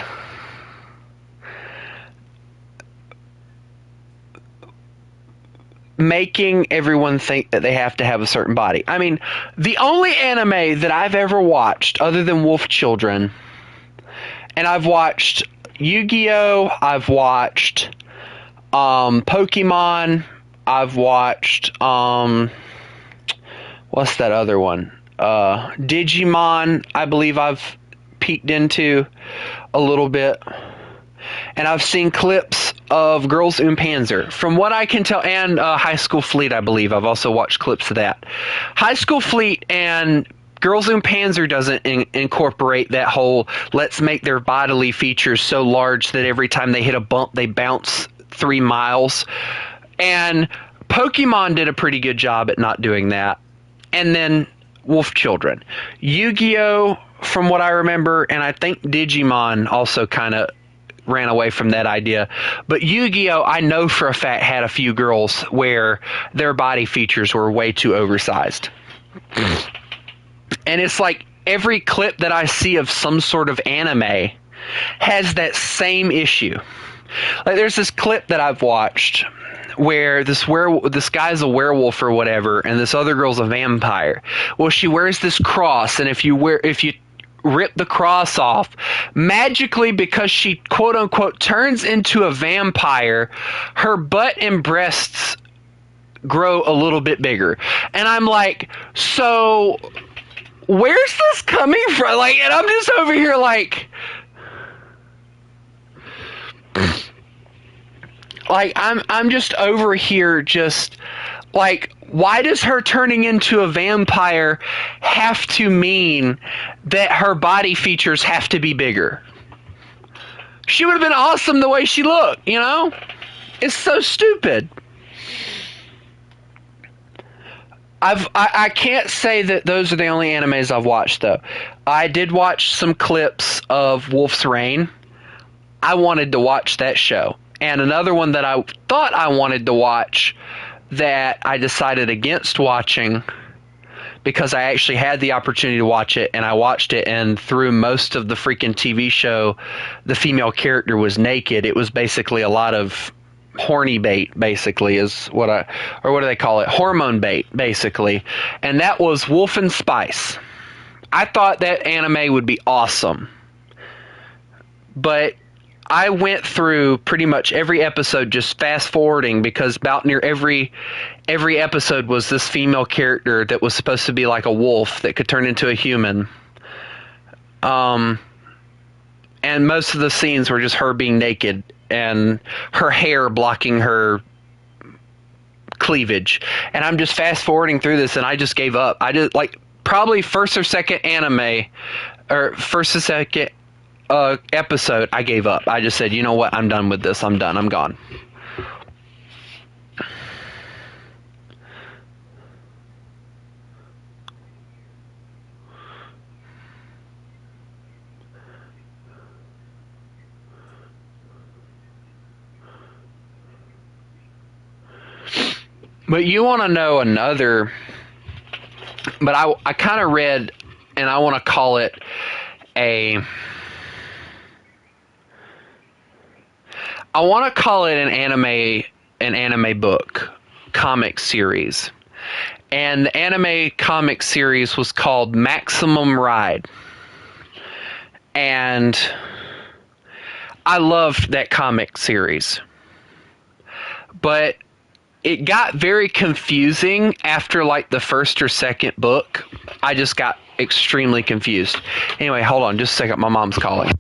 making everyone think that they have to have a certain body. I mean, the only anime that I've ever watched other than Wolf Children, and I've watched Yu-Gi-Oh!, I've watched Pokemon, I've watched what's that other one? Digimon, I believe I've peeked into a little bit. And I've seen clips of Girls und Panzer. From what I can tell, and High School Fleet, I believe. I've also watched clips of that. High School Fleet and Girls und Panzer doesn't incorporate that whole, let's make their bodily features so large that every time they hit a bump, they bounce 3 miles. And Pokemon did a pretty good job at not doing that. And then Wolf Children. Yu-Gi-Oh!, from what I remember, and I think Digimon also kind of ran away from that idea. But Yu-Gi-Oh!, I know for a fact, had a few girls where their body features were way too oversized. And it's like every clip that I see of some sort of anime has that same issue. Like, there's this clip that I've watched where this guy's a werewolf or whatever, and this other girl's a vampire. Well, she wears this cross, and if you rip the cross off, magically, because she quote unquote turns into a vampire, her butt and breasts grow a little bit bigger. And I'm like, so where's this coming from? Like, and I'm just over here like I'm just over here just like, why does her turning into a vampire have to mean that her body features have to be bigger? She would have been awesome the way she looked, you know? It's so stupid. I can't say that those are the only animes I've watched, though. I did watch some clips of Wolf's Rain. I wanted to watch that show. And another one that I thought I wanted to watch that I decided against watching because I actually had the opportunity to watch it, and I watched it, and through most of the freaking TV show, the female character was naked. It was basically a lot of horny bait, basically, is what do they call it? Hormone bait, basically. And that was Wolf and Spice. I thought that anime would be awesome. But I went through pretty much every episode just fast forwarding, because about near every episode was this female character that was supposed to be like a wolf that could turn into a human. And most of the scenes were just her being naked and her hair blocking her cleavage. And I'm just fast forwarding through this, and I just gave up. I just, like, probably first or second anime, or first or second episode, I gave up. I just said, you know what, I'm done with this. I'm done. I'm gone. But you want to know another, but I kind of read, and I want to call it a, I want to call it an anime book, comic series. And the anime comic series was called Maximum Ride. And I loved that comic series. But it got very confusing after like the first or second book. I just got extremely confused. Anyway, hold on just a second. My mom's calling.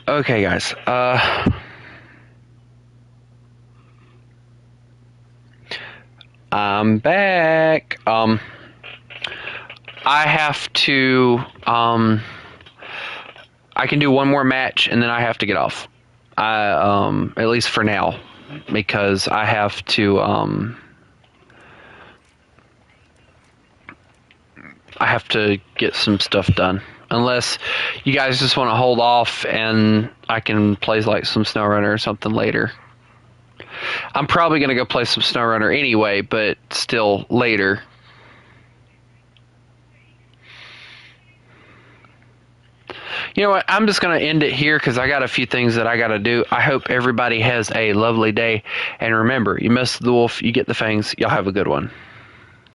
Okay, guys. I'm back. I have to. I can do one more match and then I have to get off. At least for now, because I have to. I have to get some stuff done. Unless you guys just want to hold off and I can play like some SnowRunner or something later. I'm probably going to go play some SnowRunner anyway, but still later. You know what? I'm just going to end it here because I got a few things that I got to do. I hope everybody has a lovely day. And remember, you mess with the wolf, you get the fangs. Y'all have a good one.